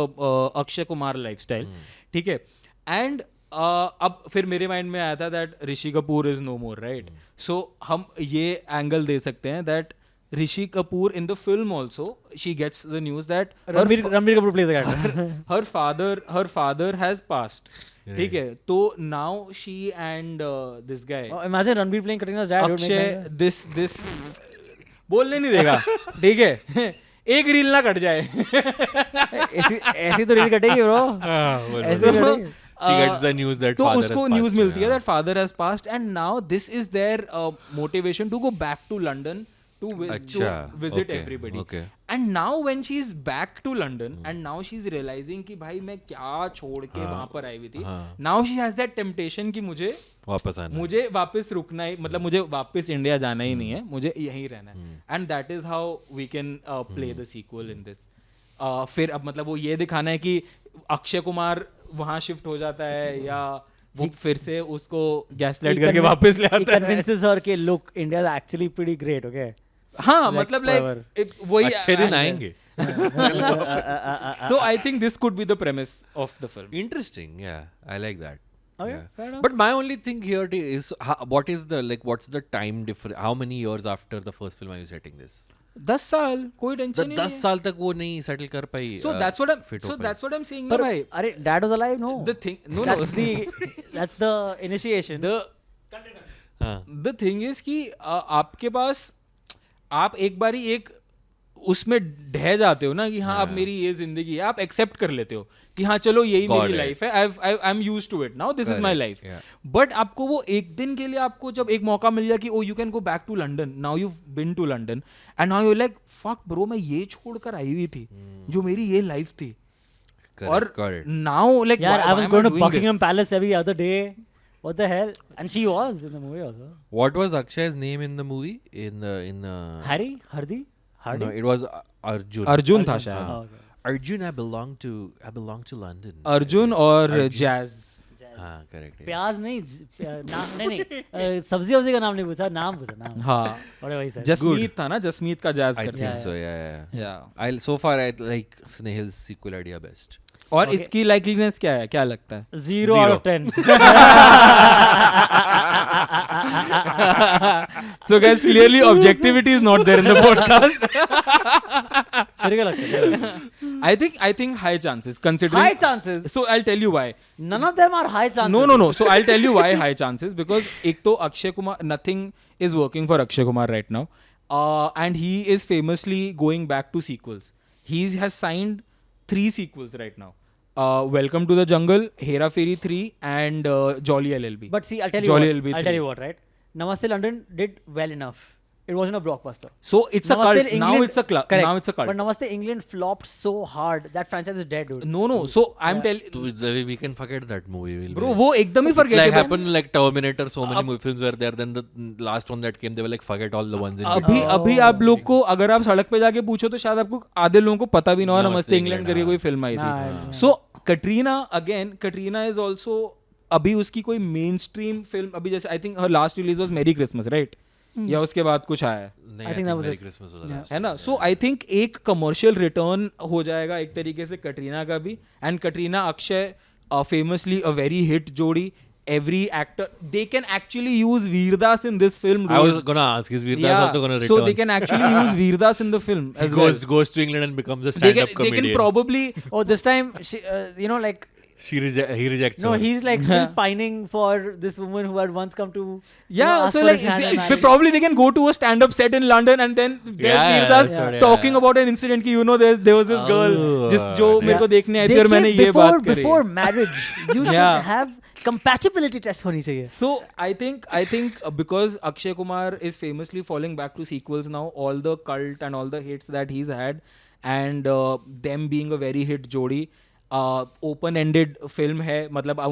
Akshay Kumar lifestyle. ठीक है. And अब फिर मेरे माइंड में आया था that Rishi Kapoor is no more, right? So हम ये एंगल दे सकते हैं that Rishi Kapoor in the film also she gets the news that Ranbir Kapoor plays the character. her father has passed. ठीक है, तो now she and this guy Oh, imagine Ranbir playing Katrina's dad. it would make Akshay sense. this बोलने नहीं देगा, ठीक है? एक reel ना कट जाए. ऐसी तो रील कटेगी ब्रो. ऐसी तो कटेगी. She gets the news that तो father उसको has न्यूज passed मिलती है away, that father has passed and now this is their motivation to go back to London to अच्छा, visit okay, everybody. okay. And now when she's back to London and now she's realizing कि भाई मैं क्या छोड़ के वहां पर आई हुई थी. Now she has that temptation कि वापस आना. मुझे वापस रुकना ही, मतलब मुझे वापस इंडिया जाना ही नहीं है, मुझे यहीं रहना है. And that is how we can play the sequel in this. फिर अब मतलब वो ये दिखाना है कि अक्षय कुमार वहां शिफ्ट हो जाता है या वो फिर से उसको गैसलाइट करके वापस ले He आता है. convinces her कि look, India is actually pretty great, okay? हाँ, like मतलब forever. लाइक वही अच्छे दिन आएंगे. So I think this could be the premise of the film. Interesting, yeah, I like that. Okay, Yeah. fair enough. But my only thing here is what is the what's the time difference? How many years after the first film are you setting this? 10 साल कोई tension The नहीं 10 साल तक वो नहीं settle कर पाई. So that's what I'm fit हो so pi. that's what I'm saying पर ना भाई. अरे dad was alive, no? The thing no That's the initiation. हाँ. the thing is कि आपके पास आप एक बारी एक उसमें ढह जाते हो ना कि हाँ अब मेरी ये जिंदगी है, आप एक्सेप्ट कर लेते हो कि हाँ चलो यही Got मेरी it. लाइफ है, I am used to it, now this is my Correct, life. yeah. But आपको वो एक दिन के लिए आपको जब एक मौका मिल जाए कि oh you can go back to London, now you been to London and now you like fuck bro, मैं ये छोड़कर आई हुई थी जो मेरी ये लाइफ थी. Correct, और got it. Now like Yeah, I was going to Buckingham Palace every other day. What the hell? And she was in the movie also. What was Akshay's name in the movie? In Harry? Hardy? no, it was Arjun. Arjun था शायद. Oh, okay. Arjun, I belong to London. Arjun और jazz. हाँ, correct. yeah. प्याज नहीं नहीं सब्जी वब्जी का नाम नहीं पूछा, नाम पूछा नाम. हाँ, Whatever he said. जसमीत था ना, जसमीत का जैज I करते think हैं. so. Yeah. Yeah. So far I like Snehil's sequel idea best. और Okay. इसकी लाइकलीनेस क्या है, क्या लगता है? 0 out of 10. So guys, clearly objectivity is not there in the podcast. तेरे क्या लगता है? I think high chances considering. High chances. So I'll tell you why. None of them are high chances. No. So I'll tell you why high chances, because एक तो Akshay Kumar, nothing is working for Akshay Kumar right now, and he is famously going back to sequels. He has signed 3 sequels right now. Welcome to the Jungle, Hera Fairy 3, and Jolly LLB. But see, I'll tell you Jolly what. LLB I'll 3. tell you what, right? Namaste London did well enough. It wasn't a blockbuster. So it's a Namaste cult. Now England- it's a cult. Correct. Now it's a cult. But Namaste England flopped so hard that franchise is dead, dude. No. So I'm telling, We can forget that movie. bro, वो एकदम ही It's like forgettable. happened like Terminator. So many movie films were there. Then the last one that came, they were like forget all the ones in between. अभी आप लोग को अगर आप सड़क पे जाके पूछो तो शायद आपको आधे लोगों को पता भी ना हो नमस्ते इंग्लैंड करके कोई फिल्म आई थी. सो कटरीना इज ऑल्सो, अभी उसकी कोई मेन स्ट्रीम फिल्म अभी जैसे I think her last release was मेरी क्रिसमस, राइट? या उसके बाद कुछ आया है, नहीं, I I think think that was Merry it. Christmas was the last. है ना? सो आई थिंक एक कमर्शियल रिटर्न हो जाएगा एक तरीके से कटरीना का भी. And Katrina Akshay famously a very hit जोड़ी. Every actor, they can actually use Veerdas in this film. I was gonna ask, is Veerdas also gonna return? So they can actually use Veerdas in the film He as well. goes to England and becomes a They stand-up can comedian. probably Oh, this time, she, like, He rejects no, her. he's like still pining for this woman who had once come to. yeah. ask So for like his hand in marriage. probably they can go to a stand-up set in London and then there's Yeah, Veerdas that's what- talking about an incident कि there was this girl जो मेरे को देखने आई थी और मैंने ये बात करी. Before marriage, you Yeah. should have compatibility test होनी चाहिए. So I think because Akshay Kumar is famously falling back to sequels now, all the cult and all the hits that he's had, and them being a very hit jodi, open-ended film है, मतलब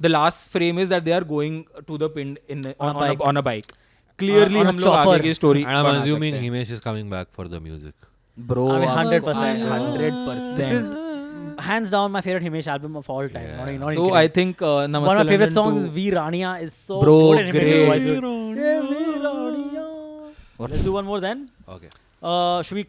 the last frame is that they are going to the pin on a bike. Clearly On a हम लोग chopper. आगे की story And I'm बना assuming सकते हैं. Himesh is coming back for the music. Bro, I mean, 100%. 100%. This is hands down my favorite Himesh album of all time. Yeah. Not even So kidding. I think Namaste one of my favorite London songs too. is V Raniya is so Bro, good and Himesh great. voice it. Yeah, V Raniya. Let's do one more then. Okay. Should we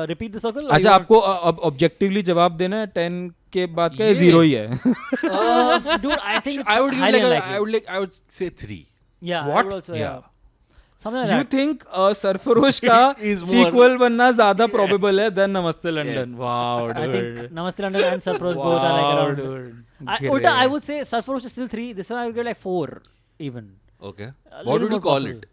repeat the circle? or अच्छा you want- आपको अब objectively जवाब देना है 10 के बाद का ये- 0 ही है Dude, I think it's I would give highly like unlikely. I would say 3. Yeah, I What? would also, Yeah. Something like you that. Think Sarfarosh का Is more- सीक्वल बनना ज्यादा प्रोबेबल है देन नमस्ते London Yes. Wow I think Namaste London and Sarfarosh both are like around. Ulta, I would say Sarfarosh is still 3. This one I would give like 4 even. Okay. A What little would you more call possible. it?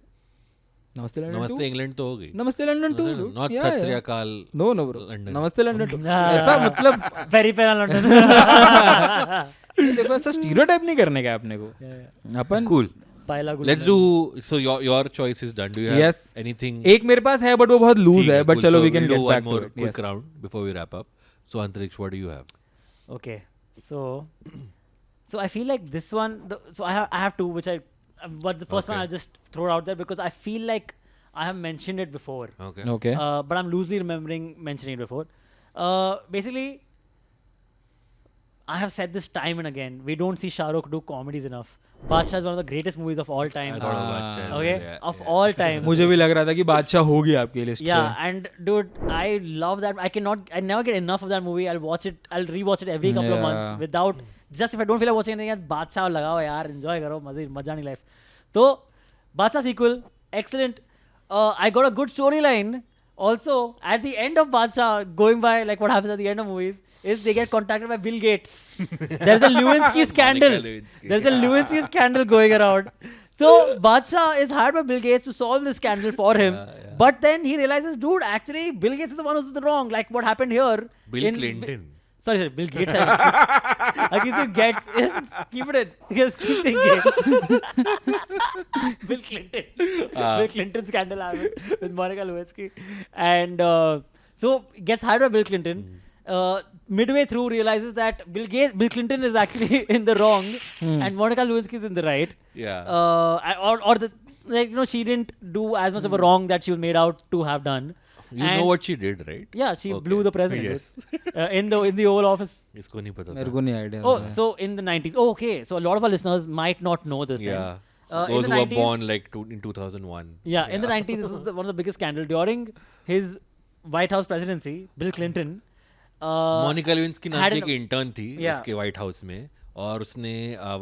Namaste London Namaste England तो हो गई. Namaste London two Not Sat Sri Akal. No no bro London. Namaste London two Nah. ऐसा मतलब Very fair on London. देखो ऐसा stereotype नहीं करने का है अपने को अपन Cool. Paila Gul. Let's do. So your choice is done. Do you have Yes. anything? एक मेरे पास है बट वो बहुत लूज ठीक है बट cool. चलो So we can we'll do get one back to more it quick round before we wrap up. So Antariksh, what do you have? Okay. So I feel like this one. So I have two, which but the first one Okay. I'll just throw out there because I feel like I have mentioned it before. Okay. Okay But I'm loosely remembering mentioning it before. Basically, I have said this time and again. We don't see Shah Rukh do comedies enough. Badshah is one of the greatest movies of all time. I thought of Bacha as well, Okay, yeah, of yeah. all time. मुझे भी लग रहा था कि बादशाह होगी आपकी list Yeah, and dude, I love that. I never get enough of that movie. I'll watch it. I'll rewatch it every couple of Yeah. months without. Just if I don't feel like watching anything else, Badshah लगाओ यार, enjoy करो, मजा नहीं life. तो Badshah sequel, excellent. I got a good storyline. Also, at the end of Badshah, going by like what happens at the end of movies, is they get contacted by Bill Gates. There's a Lewinsky scandal. Lewinsky. There's a Lewinsky scandal going around. So Badshah is hired by Bill Gates to solve this scandal for him. But then he realizes, dude, actually Bill Gates is the one who's in the wrong. Like what happened here. Bill Clinton. Sorry, Bill Gates. I keep saying Gates. Keep it in. Just keep saying Gates. Bill Clinton. Bill Clinton scandal happened with Monica Lewinsky. And so gets hired by Bill Clinton. Midway through realizes that Bill Clinton is actually in the wrong and Monica Lewinsky is in the right. Yeah. Or the like she didn't do as much of a wrong that she was made out to have done. You know what she did, right? Yeah, she Okay. blew the president. Yes. In the Oval Office. इसको नहीं पता मेरे था. को नहीं idea Oh, so in the 90s. Oh, okay. So a lot of our listeners might not know this. Yeah. Then. In Those the who were 90s, born like in 2001. Yeah, in the 90s, this was one of the biggest scandals. During his White House presidency, Bill Clinton. Monica Lewinsky नाम had की an- एक intern थी Yeah. उसके White House में और उसने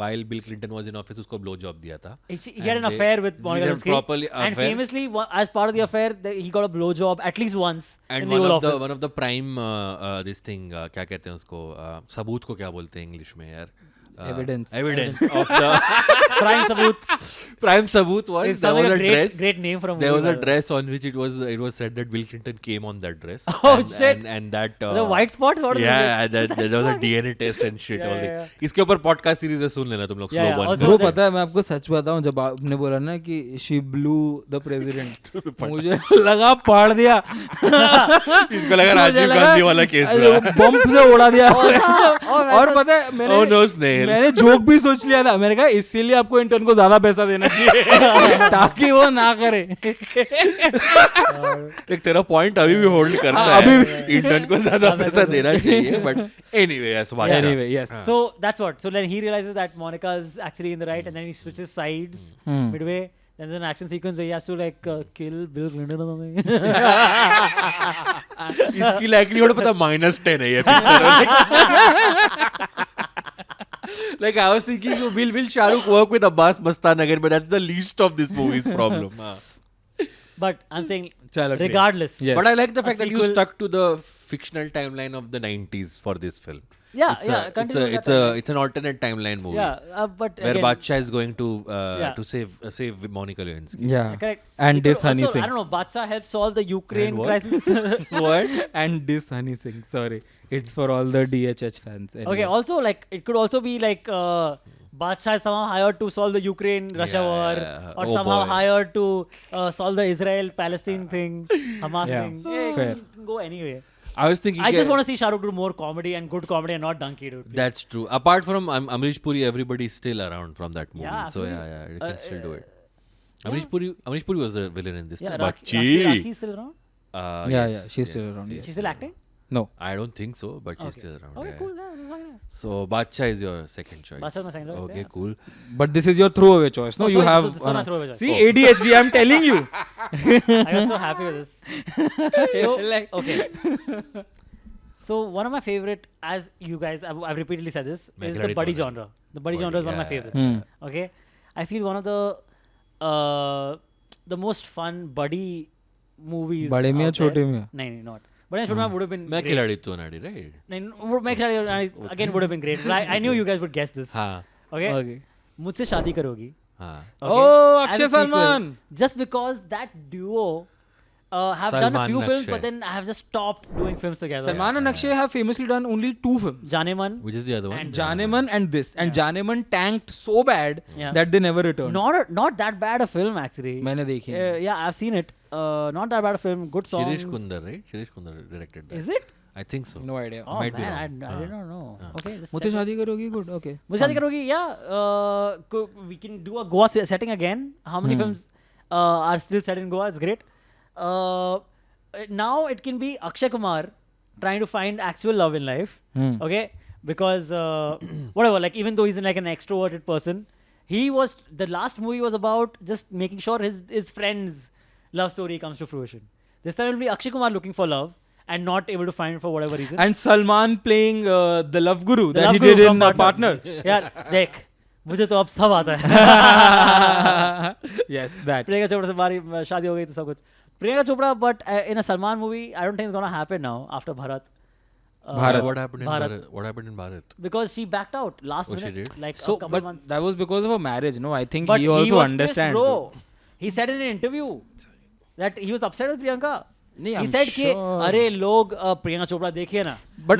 while Bill Clinton was in office उसको blow job दिया था. He had an And they- affair with they Monica had Lewinsky. properly And affair. famously, as part of the affair, he got a blowjob at least once And in the Oval Office. one of the prime this thing क्या कहते हैं उसको सबूत को क्या बोलते हैं English में यार Evidence. evidence of the Prime Saboot prime sabut was is there was a a dress great name for a movie. there was a by the way. dress on which it was said that Bill Clinton came on that dress. Oh, and, shit. And that The white spots? What is yeah, there was a DNA test and shit. Yeah, all yeah, the- इसके ऊपर podcast series है सुन लेना तुम लोग Yeah, slow yeah, burn. also- bro that- पता है मैं आपको सच बताऊं जब आपने बोला ना कि शी ब्लू द प्रेसिडेंट मुझे लगा पाड़ दिया इसको लगा राजीव गांधी वाला केस हुआ. बम से उड़ा दिया Oh, और पता है Oh no, snail. मैंने जोक भी सोच लिया था मैंने कहा इसीलिए आपको इंटर्न को ज्यादा पैसा देना चाहिए ताकि वो ना करे एक तेरा पॉइंट अभी भी होल्ड करता हाँ, है अभी इंटर्न को ज्यादा पैसा देना चाहिए but anyway yes anyway yes So that's what. So then he realizes that Monica is actually in the right, and then he switches sides midway. Then there's an action sequence where he has to like kill Bill Clinton or something. इसकी likelihood पता -10 है ये picture. Like I was thinking, will Shah Rukh work with Abbas Mastan again? But that's the least of this movie's problem. But I'm saying, Chalo, great. regardless. Yes. But I like the A fact that you sequel- stuck to the fictional timeline of the 90s for this film. Yeah, it's yeah. continue with it's that. it's an alternate timeline movie. Yeah, but Where again, Badshah is going to Yeah. to save Monica Lewinsky. yeah correct. and It this could Honey also, I Singh don't know. Badshah helped solve the Ukraine And what? crisis. What? and this Honey Singh sorry it's for all the DHH fans anyway. Okay. Also, like it could also be like Badshah is somehow hired to solve the Ukraine-Russia Yeah, war, yeah. or Oh, somehow boy. hired to solve the Israel-Palestine thing, Hamas Yeah, thing. Yeah, fair. it can go anyway. I was thinking. I just want to see Shah Rukh do more comedy and good comedy and not donkey, dude. please. That's true. Apart from Amrish Puri, everybody is still around from that movie. Yeah, So absolutely. yeah, you can still do it. Amrish Puri was the villain in this. Yeah, too. Rakhi is still around. Yeah, she's still around, yes. She's still acting. no I don't think so, but she's Okay. still around. Okay, yeah. cool. Yeah, So Badshah is your second choice. Badshah is my second choice, Okay, yeah. cool. But this is your throwaway choice. No, Oh, you sorry, have. this is my throwaway choice. See, ADHD. I'm telling you. I got so happy with this. So, Like- okay. So one of my favorite, as you guys, I've repeatedly said this, is the Megaladi buddy genre. genre. The buddy genre is one of my yeah. favorites. Hmm. Okay, I feel one of the most fun buddy movies. Bade Miyan, out there. Chote Miyan? No, not. Bade Miyan, Chote Miyan would have been. मैं great. खिलाड़ी तो नाड़ी, right? No, मैं खिलाड़ी again would have been great. But I knew you guys would guess this. हाँ, Okay. Okay. मुझसे शादी करोगी. हाँ. Okay? Oh, As Akshay a sequel, Salman. Just because that duo have done a Salman few and films, Akshay. but then I have just stopped doing films together. Salman and Akshay have famously done only 2 films. Janeman. Which is the other one? And Janeman and this. And Janeman tanked so bad Yeah. that they never returned. Not that bad a film actually. मैंने देखी नहीं. Yeah, I've seen it. Not that bad a film. Good songs. Shirish Kundar, right? Shirish Kundar directed that. Is it? I think so. No idea. Oh Might be man, wrong. I did not know. Okay. just मुझसे check it. शादी करोगी? Good. Okay. मुझसे शादी करोगी? Yeah. We can do a Goa setting again. How many films are still set in Goa? It's great. Now it can be Akshay Kumar trying to find actual love in life. Hmm. Okay, because whatever. Like even though he's like an extroverted person, the last movie was about just making sure his friend's love story comes to fruition. This time it will be Akshay Kumar looking for love and not able to find it for whatever reason. And Salman playing the Love Guru The that Love he Guru did from in Partner. Partner. यार देख मुझे तो अब सब आता है. Yes, that. Priyanka Chopra से हमारी शादी हो गई तो सब कुछ. Priyanka Chopra, but in a Salman movie, I don't think it's gonna happen now after Bharat. Bharat. What happened in Bharat. Bharat? What happened in Bharat? Because she backed out last Oh, she minute, did? like So, a couple but months. that was because of a marriage, no? I think But he also was understands. pissed, bro. He said in an interview that he was upset with Priyanka. नहीं, He I'm said कि sure. अरे लोग प्रियंका चोपड़ा देखिए ना. But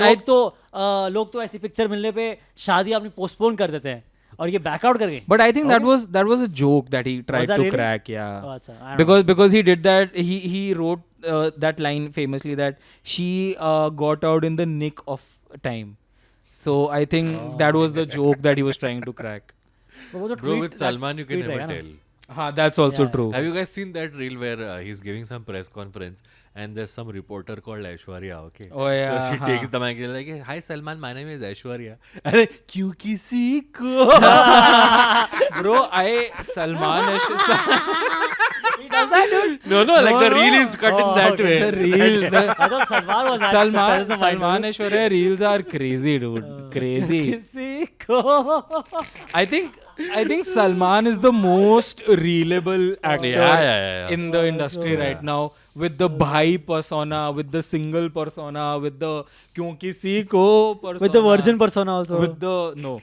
लोग तो ऐसी picture मिलने पे शादी अपनी पोस्टपोन कर देते हैं और ये बैकआउट कर गए. But I think that was a joke that he tried that to really? crack, yeah. Oh, अच्छा, I don't know. Because he did that, he wrote that line famously that she got out in the nick of time. So I think that was the joke that he was trying to crack. But वो तो Bro, tweet- with Salman, you can tweet never रहेगा ना. tell. That's also Yeah. true. Have you guys seen that reel where he's giving some press conference and there's some reporter called Aishwarya, okay? Oh, yeah, So she हाँ. takes the mic and like, hi Salman, my name is Aishwarya. अरे क्यों किसी को? Bro, Salman He does that, dude. No, like No, the no. reel is cut in Oh, that okay. way. the reel, I thought Salman was Salman Aishwarya reels are crazy, dude. Crazy. किसी को. I think Salman is the most reelable actor Yeah. in the industry right now, with the bhai persona, with the single persona, with the kyun kisi ko persona, With the virgin persona also. with the no.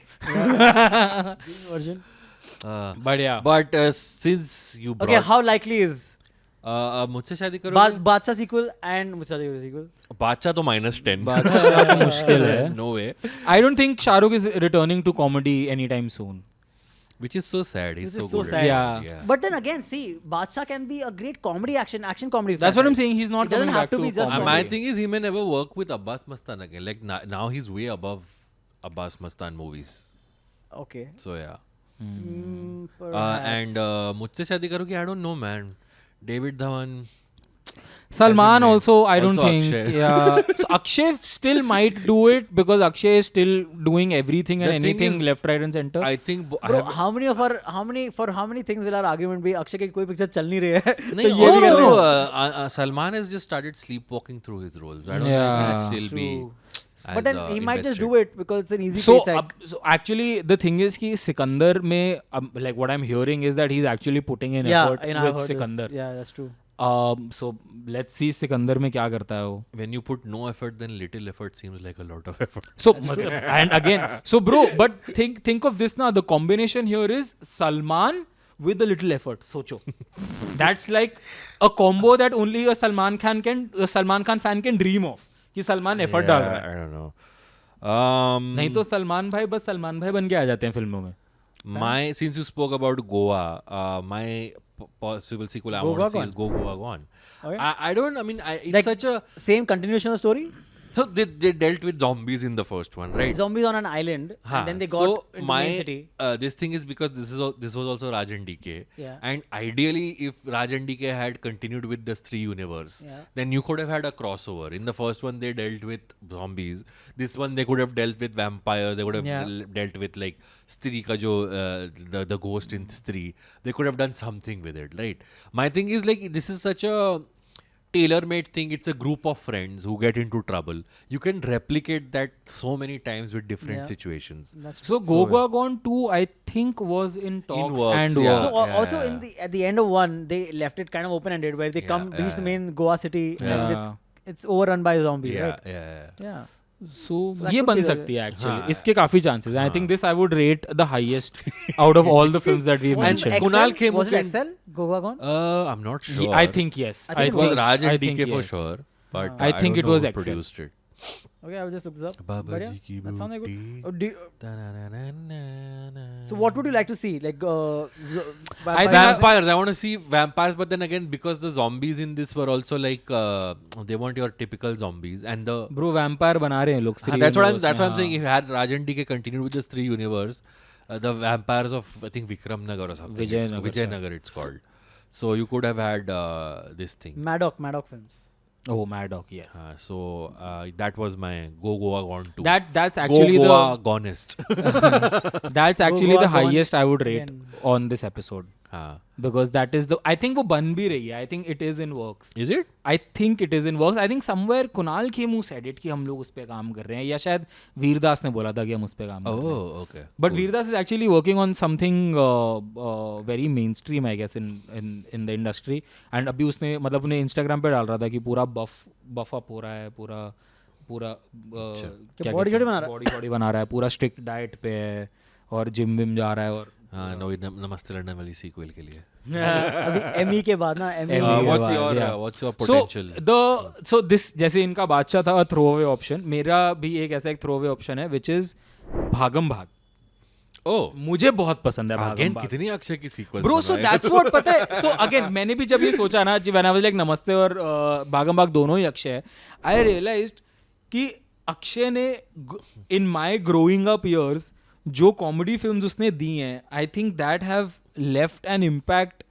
Virgin. But yeah, But since you brought Okay, how likely is मुझसे शादी करोगे? Badshah sequel and मुझसे शादी करोगे sequel? बादशाह तो -10. बादशाह तो मुश्किल है. No way. I don't think Shah Rukh is returning to comedy anytime soon. Which is so sad. He's This so is so good. sad. at it. Yeah. But then again, see, Badshah can be a great comedy action comedy. That's what I'm franchise. saying. He's not It doesn't coming have back to be just comedy. My thing is, he may never work with Abbas Mastan again. Like now he's way above Abbas Mastan movies. Okay. So yeah. Perhaps. And मुझसे शादी करोगे? I don't know, man. David Dhawan. Salman Hasn't also, I don't Also think. Akshay. Yeah. So Akshay still might do it because Akshay is still doing everything and The thing anything is, left, right, and center. I think. Bro, how many things will our argument be? Akshay की कोई picture चल नहीं रही है. नहीं, तो ये भी कर रहे also, हैं. Salman has just started sleepwalking through his roles. I don't Yeah. think he'll still be. True. As, But then he might just invested. do it because it's an easy so, paycheck. so actually, the thing is कि Sikandar में like what I'm hearing is that he's actually putting in effort and I've with heard this. Sikandar. Yeah, that's true. So let's see Sikandar में क्या करता है वो. When you put no effort, then little effort seems like a lot of effort. So and again, so bro, but think of this now. The combination here is Salman with a little effort. Socho. That's like a combo that only a Salman Khan fan can dream of. कि Salman effort डाल रहा है. I don't know. नहीं तो सलमान भाई बस सलमान भाई बन के आ जाते हैं फिल्मों में. Since you spoke about Goa, my possible sequel I Go want to see Goa is Go Goa Gone. Okay. I don't. I mean, it's Like- such a. Same continuation of story? So they dealt with zombies in the first one, right? Zombies on an island, Huh. and then they got So into my main city. this thing is because this was also Rajan DK, Yeah. and ideally, if Rajan DK had continued with this 3 universe, Yeah. then you could have had a crossover. In the first one, they dealt with zombies. This one, they could have dealt with vampires. They could have Yeah. dealt with like Stree ka jo, the ghost in Stree. They could have done something with it, right? My thing is like this is such a tailor-made thing. It's a group of friends who get into trouble. You can replicate that so many times with different Yeah. situations. That's So Goga Gone 2, I think, was in talks works, and yeah. So works. also at the end of one, they left it kind of open-ended where they reach the main Goa city and Yeah. it's overrun by zombies, Yeah, right? yeah. Yeah. So that ये could बन be the- सकती है actually. हाँ. इसके काफी chances हैं. I think this I would rate the highest out of all the films that we've Was it mentioned. XL? Kunal Khemu Was it can- XL? Goa Gone? I'm not sure. I think yes. I think it was Raj I and think DK for yes. sure, but I think don't it know was who Excel. produced it. Okay, I will just look this up. Baba But yeah, ji ki that sounds like good. booty. Oh, Da-na-na-na-na-na. so what would you like to see? Like Vampires. I want to see vampires, but then again, because the zombies in this were also like they weren't your typical zombies, and the Bro, vampire बना रहे हैं लोग. that's what I'm saying. If you had Rajan DK continued with this 3 universe, the vampires of I think Vikram Nagar or something. Vijayanagar it's called. So you could have had this thing. Maddock films. Oh, Maddock, yes. So that was my Goa Gone 2. That's actually Goa Gonest. that's actually Goa the Gone highest I would rate again. on this episode. Because that is the I think वो बन भी रही है. I think it is in works. Is it? I think it is in works. I think somewhere Kunal Khemu said it कि हम लोग उस पे काम कर रहे हैं या शायद वीरदास ने बोला था कि हम उस पे काम कर रहे हैं. Oh, okay. But Veerdas is actually working on something very mainstream, I guess, in the industry. And अभी उसने मतलब अपने Instagram पे डाल रहा था कि पूरा buff up हो रहा है, पूरा क्या body कहते हैं? बना रहा है? body बना रहा है, पूरा strict diet पे है और जिम विम जा रहा है और नमस्ते लंदन वाली सीक्वल के लिए. अभी एमी के बाद ना Amy What's your potential? So this जैसे इनका बादशाह था थ्रो अवे ऑप्शन, मेरा भी एक ऐसा एक थ्रो अवे ऑप्शन है which is भागम भाग. Oh, मुझे बहुत पसंद है भागम again भाग. कितनी अक्षय की sequel? Bro, so that's what पता है. So again, मैंने भी जब ये सोचा ना, when I was like नमस्ते और भागम भाग दोनों ही अक्षय है, I realized कि अक्षय ने in my growing up years जो कॉमेडी फिल्म्स उसने दी हैं, I think that have left an impact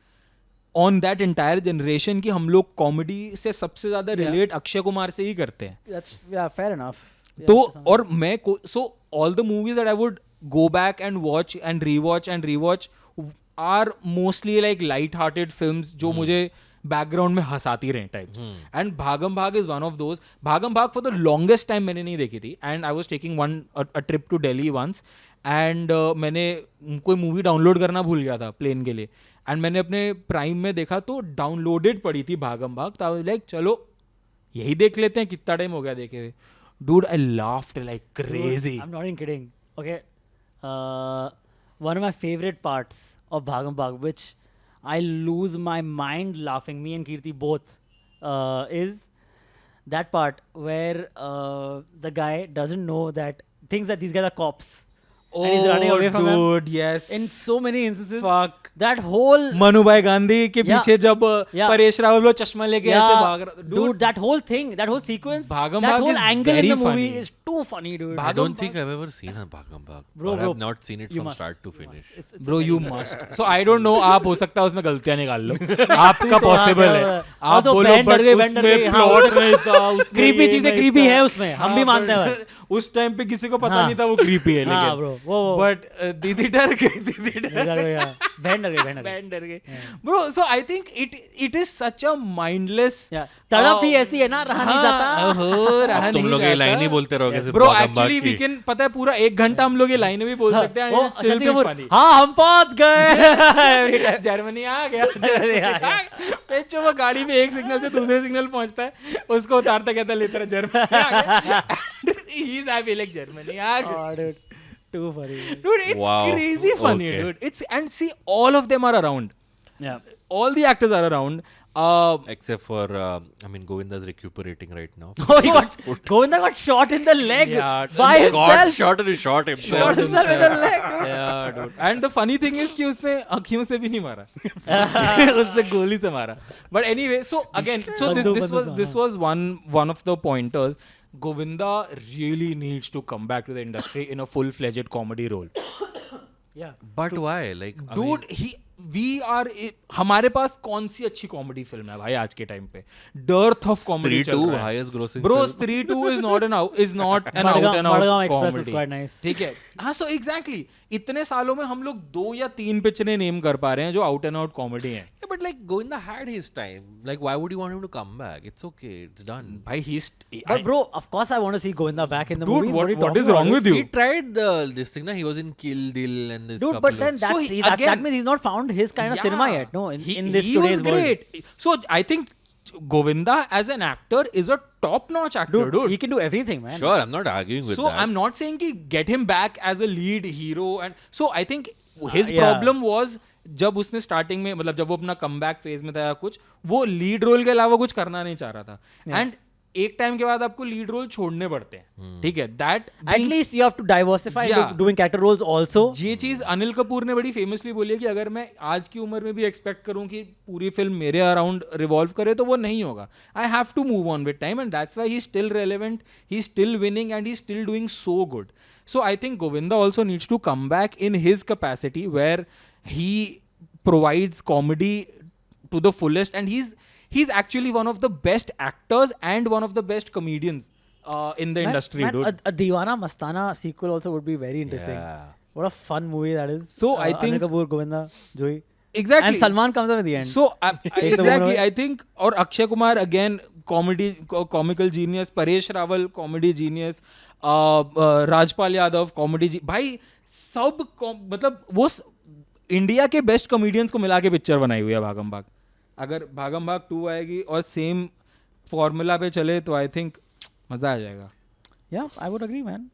on that entire generation कि हम लोग कॉमेडी से सबसे ज्यादा रिलेट अक्षय कुमार से ही करते हैं. That's fair enough. Yeah, तो that sounds- और मैं so all the movies that I would go back and watch and rewatch are mostly like light-hearted films जो मुझे बैकग्राउंड में हंसाती रहे types. And Bhagam Bhag is one of those. Bhagam Bhag for the longest time मैंने नहीं देखी थी and I was taking a trip to Delhi once and मैंने कोई मूवी डाउनलोड करना भूल गया था प्लेन के लिए एंड मैंने अपने प्राइम में देखा तो डाउनलोडेड पड़ी थी भागम भाग. तो आई वाज लाइक चलो यही देख लेते हैं, कितना टाइम हो गया देखे हुए. Dude, I laughed like crazy. I'm not even kidding. Okay. One of my favorite parts of Bhagam Bhag, which I lose my mind laughing, me and Kirti both, is that part where the guy doesn't know that thinks that these guys are cops. And he's running away from them. dude, yes. In so many instances, Fuck. that whole Manu भाई गांधी के Yeah. पीछे जब Yeah. Paresh Rawal वो चश्मा लेके आए थे भाग रहा. dude, that whole thing, that whole sequence, Bhagam that Bhag whole is angle in very the movie funny. is too funny, dude. I don't think I've ever seen a Bhagam Bhag. Bro, or bro, I've not seen it you from must. start to finish. It's Bro, a you very- must. So I don't know. आप हो सकता है उसमें गलतियां निकाल लो. आपका तो possible हाँ, है. हाँ, आप तो बोलो band डर but गए, band डर उसमें गए, हाँ, प्लॉट नहीं था. उसमें creepy ये चीजें नहीं creepy था. है उसमें, हम भी हाँ, मानते हैं but उस टाइम पे किसी को पता हाँ. नहीं था वो creepy है हाँ, लेकिन. bro, वो. But दीदी डर गई. दीदी डर गई. बैंड डर गए बैंड डर गए. Bro, so I think it is such a mindless. तड़प ही ऐसी है ना, रहा नहीं जाता. रहा तुम नहीं लोग ये जाता. लाइन ही बोलते रहोगे सिर्फ Bro, भागम भाग actually we की. can पता है पूरा 1 घंटा हम लोग ये लाइनें भी बोल सकते हैं and वो it'll still शक्ति be कपूर, funny. हाँ हम पहुंच गए. जर्मनी आ गया. जर्मनी आ गया. पेचो वो गाड़ी में एक सिग्नल से दूसरे सिग्नल पहुंचता है, उसको उतारता कहता ले तेरा जर्मनी आ गया. He is happy like Germany आ गया. Oh, dude, too funny. Dude, it's Wow. crazy funny, Okay. dude. It's and see all of them are around. Yeah. all the actors are around. Except for, I mean, Govinda's recuperating right now. Oh, he got Govinda got shot in the leg Yeah, by God himself. shot and he shot himself. Shot himself in the leg. Dude. Yeah, dude. And the funny thing is कि उसने आँखियों से भी नहीं मारा उसने गोली से मारा. But anyway, so again, so this was one of the pointers. Govinda really needs to come back to the industry in a full-fledged comedy role. Yeah. But why? Like, I mean, Dude, हमारे पास कौन सी अच्छी comedy film है भाई आज के time पे? Dearth of comedy Stree चल 2, रहा है. highest grossing Bro, film. Stree 2 is not an out and Madgaon out Express comedy. is quite nice. ठीक है. हाँ, so exactly. इतने सालों में हम लोग 2 या 3 पिक्चरें नेम कर पा रहे हैं जो आउट एंड आउट कॉमेडी हैं. Yeah, but like Govinda had his time. Like, why would you want him to come back? It's okay. It's done. भाई But bro, of course I want to see Govinda back in the Dude, movies. what are you is talking wrong about? with you? He tried this thing, na? He was in Kill Dil and this Dude, couple but then of... that's, So that again- means he's not found his kind of cinema yet, no? In this he today's was world. great. So I think Govinda as an actor is a top-notch actor, dude. He can do everything, man. Sure, I'm not arguing with So that. I'm not saying कि get him back as a lead hero and so I think his Yeah. problem was जब उसने starting में मतलब जब वो अपना comeback phase में था या कुछ वो लीड रोल के अलावा कुछ करना नहीं चाह रहा था एंड एक टाइम के बाद आपको लीड रोल छोड़ने पड़ते हैं ठीक है that At least you have to diversify Yeah. into doing character roles also. ये चीज अनिल कपूर ने बड़ी फेमसली बोली है कि अगर मैं आज की उम्र में भी एक्सपेक्ट करूं कि पूरी फिल्म मेरे अराउंड रिवॉल्व करे तो वो नहीं होगा I have to move on with time and that's why he still relevant he still winning and he still doing so good so I think Govinda also needs to come back in his capacity where he provides comedy to the fullest and he's actually one of the best actors and one of the best comedians in the industry, man, dude. a Deewana Mastana sequel also would be very interesting. Yeah. What a fun movie that is. So, I think- Anil Kapoor, Govinda, Joey. Exactly. And Salman comes up at the end. So the exactly, one I think और Akshay Kumar again comical genius, Paresh Rawal comedy genius, Rajpal Yadav comedy भाई सब मतलब वो India के best comedians को मिला के picture बनाई हुई है भागम भाग. अगर भागम भाग 2 आएगी और सेम फॉर्मूला पे चले तो आई थिंक मजा आ जाएगा. Yeah, I would agree, man.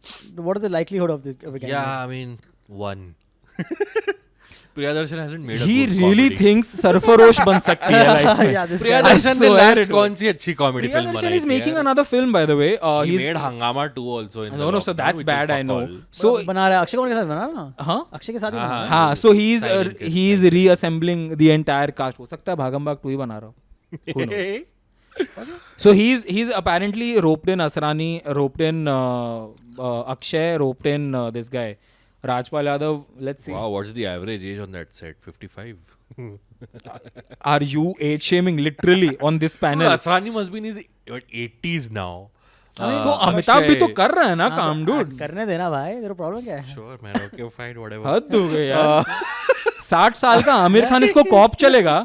What is the likelihood of this? Of it getting Yeah, made? I mean, one. Priyadarshan hasn't made a He good really comedy. thinks Sarfarosh बन सकती है life में. Yeah, this guy. Priyadarshan ने I swear last it कौन सी अच्छी comedy film Priyadarshan बनाई is थी making यार? another film by the way. He He's made Hangama 2 also in the no, so lockdown, that's which is bad. I fuck know. all. So बना रहा है अक्षय कुमार के साथ बना ना हाँ अक्षय के साथ ही बना रहा है. हाँ so Silent Kiss, he's reassembling the entire cast. हो सकता है भागम भाग 2 ही बना रहा हो. Who knows? So he's apparently roped in Asrani, roped in Akshay, roped in this guy Rajpal Yadav. Let's see. Wow, what's the average age on that set? 55. Are you age shaming literally on this panel? Asrani must be in his 80s now. तो अमिताभ भी तो कर रहा है ना काम तो dude. करने देना भाई तेरा प्रॉब्लम क्या है? Sure, man. Okay, fine, whatever. हद हो गई यार. 60 साल का आमिर खान इसको कॉप चलेगा.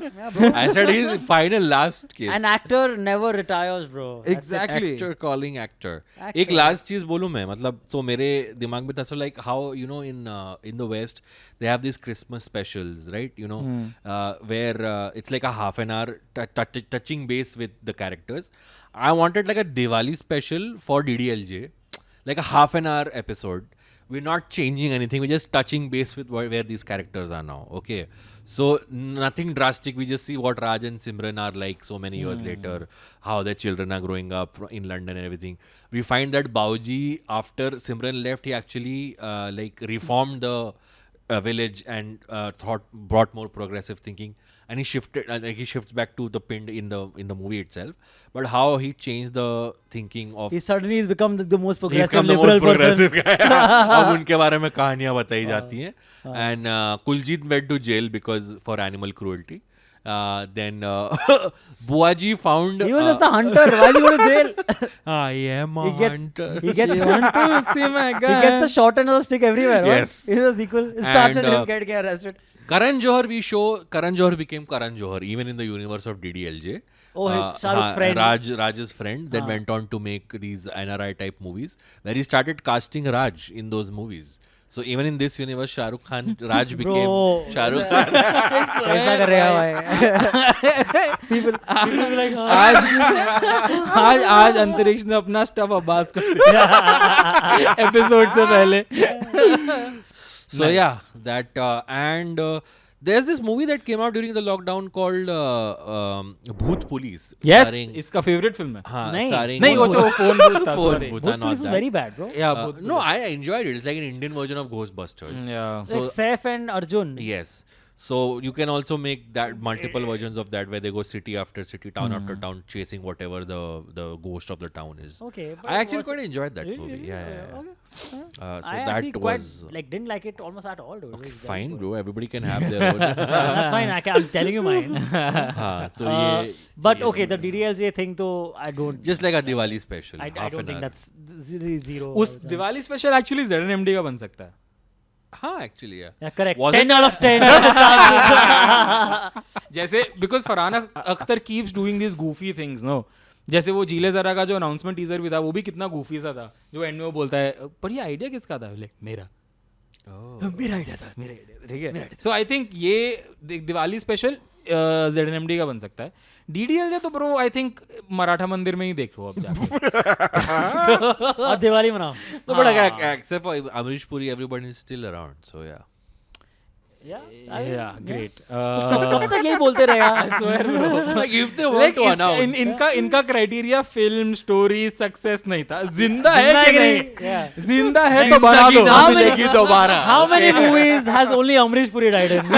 I said he's final last case. An actor never retires, bro. That's it. Exactly. Actor calling actor. Actor. एक लास्ट चीज बोलूं मैं मतलब तो मेरे दिमाग में था so like how you know in the West they have these Christmas specials, right? You know, where it's like a half an hour touching base with the characters. I wanted like a Diwali special for DDLJ, like a half an hour episode. We're not changing anything. We're just touching base with where these characters are now. Okay, so nothing drastic. We just see what Raj and Simran are like so many years later, how their children are growing up in London and everything. We find that Bauji, after Simran left, he actually like reformed the village and brought more progressive thinking, and he shifted like he shifts back to the pinned in the movie itself. But how he changed the thinking of He suddenly has become the most he's progressive become the liberal most progressive person. guy. अब उनके बारे में कहानियां बताई जाती हैं. And Kuljit went to jail because for animal cruelty. Then Buaji found He was just a hunter. Why did he go to jail? I am a He gets hunter. he gets You want to see my he guy? gets the short end of the stick everywhere. Right? Yes. This is a sequel. It starts And, with him getting arrested. Karan Johar Karan Johar became Karan Johar even in the universe of DDLJ. Oh, it's Shah Rukh's friend. Raj's friend then went on to make these NRI type movies where he started casting Raj in those movies. So even in this universe, Shah Rukh Khan, Raj became Bro. Shah Rukh Khan. ऐसा कर रहा है भाई. People be like, आज अंतरिक्ष ने अपना stuff Abbas कर दिया एपिसोड से पहले. So yeah, that and There's this movie that came out during the lockdown called Bhoot Police. Yes, starring, इसका favorite film है. हाँ, नहीं. starring. नहीं वो जो phone booth था, Phone sorry. booth, Bhoot not Police is that. very bad, bro. Yeah, Uh, both. no, I enjoyed it. It's like an Indian version of Ghostbusters. Yeah. So Like Saif and Arjun. yes. So you can also make that multiple versions of that where they go city after city, town after town, chasing whatever the ghost of the town is. Okay. but I actually was- quite enjoyed that Really, movie. really? Yeah. Okay. So I that actually was quite didn't like it almost at all, dude. It was very fine, good. bro. Everybody can have their own. That's fine. I'm telling you mine. हाँ, तो ये But okay, the DDLJ thing, though, I don't. just like a Diwali special. I half don't an think hour. that's zero. उस Diwali special actually ZNMD का बन सकता है. हाँ, actually, yeah. Yeah, correct. Was 10 it? out of 10. जैसे because Farhan Akhtar keeps doing this goofy things no. जैसे वो जीले जरा का जो अनाउंसमेंट टीजर भी था वो भी कितना गूफी सा था, जो एंड में वो बोलता है पर ये आइडिया किसका था, लाइक मेरा मेरा आइडिया था, ठीक है. सो आई थिंक ये दिवाली स्पेशल ZNMD का बन सकता है. DDLJ तो ब्रो आई थिंक मराठा मंदिर में ही देख लो अब जाके. और दिवाली मनाओ. No, but except for Amrish Puri, everybody is still around. So yeah. Yeah, great. कब तक यही बोलते रहेगा? Like if they want Like to announce. इनका क्राइटेरिया फिल्म स्टोरी सक्सेस नहीं था, जिंदा है कि नहीं, Yeah. जिंदा है तो बना लो. How many- मिलेगी दोबारा. How many movies has only Amrish Puri died in?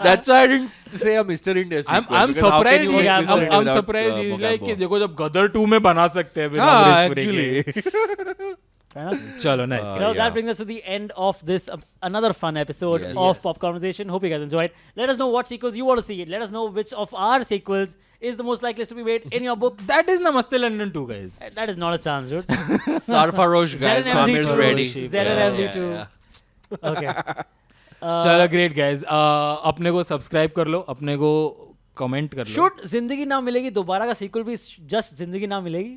That's why I didn't say a Mr. India sequel. I'm because how can surprised. you make Yeah, Mr. India I'm without, surprised. He's Morgan like कि Ball? देखो जब गदर 2 में बना सकते हैं बिना हाँ, अमरीश पुरी के. actually. Fair enough. चलो nice. So yeah. that brings us to the end of this another fun episode Yes. of Yes. Pop Conversation. Hope you guys enjoyed. Let us know what sequels you want to see. Let us know which of our sequels is the most likely to be made in your books. That is Namaste London 2, guys. That is not a chance, dude. Sarfarosh guys, ZNMD Amir's too. ready. ZNMD too. Okay. चलो great guys. अपने को subscribe कर लो, अपने को comment कर लो. Should जिंदगी ना मिलेगी दोबारा का sequel भी just जिंदगी ना मिलेगी?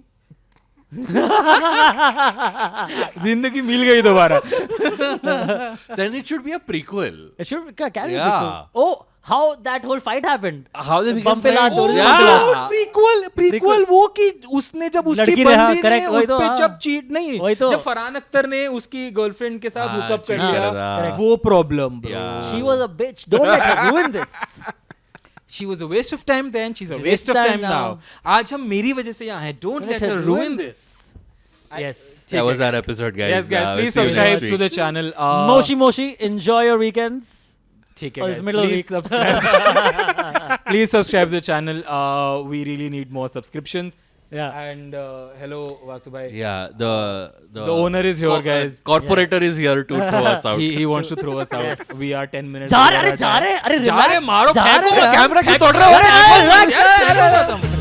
जिंदगी मिल गई दोबारा. Then it should be a prequel. It should can be Yeah. sequel. Oh, how that whole fight happened. How they become Bumpy Lad, friends. original Yeah. Bumpy Lad. Prequel वो कि उसने जब उसकी लड़की रहा, बंदी ने correct, वही उस तो, पे हाँ. जब चीट नहीं, वही तो. जब फरहान अख्तर ने उसकी गर्लफ्रेंड के साथ हाँ, हुकअप कर cheat लिया, करा था. वो problem bro. Yeah. She was a bitch. Don't let her ruin this. She was a waste of time then, she's a waste of time now. आज हम मेरी वजह से यहाँ हैं. Don't let her ruin this. Yes. That was our episode, guys. Yes guys, We'll please see you next subscribe week. to the channel. Moshi, enjoy your weekends. ठीक है Or guys, it's middle of please week. subscribe. Please subscribe to the channel. We really need more subscriptions. Yeah. And hello Vasu bhai. Yeah, the owner is here, guys. Corporator is here to throw us out. He wants to throw us out. We are 10 minutes. जा रहे, अरे जा रहे, अरे जा रहे, relax. मारो, जा फेंको, रहे, कैमरा क्यों फेंको, तोड़ रहे हो? अरे, relax, यार,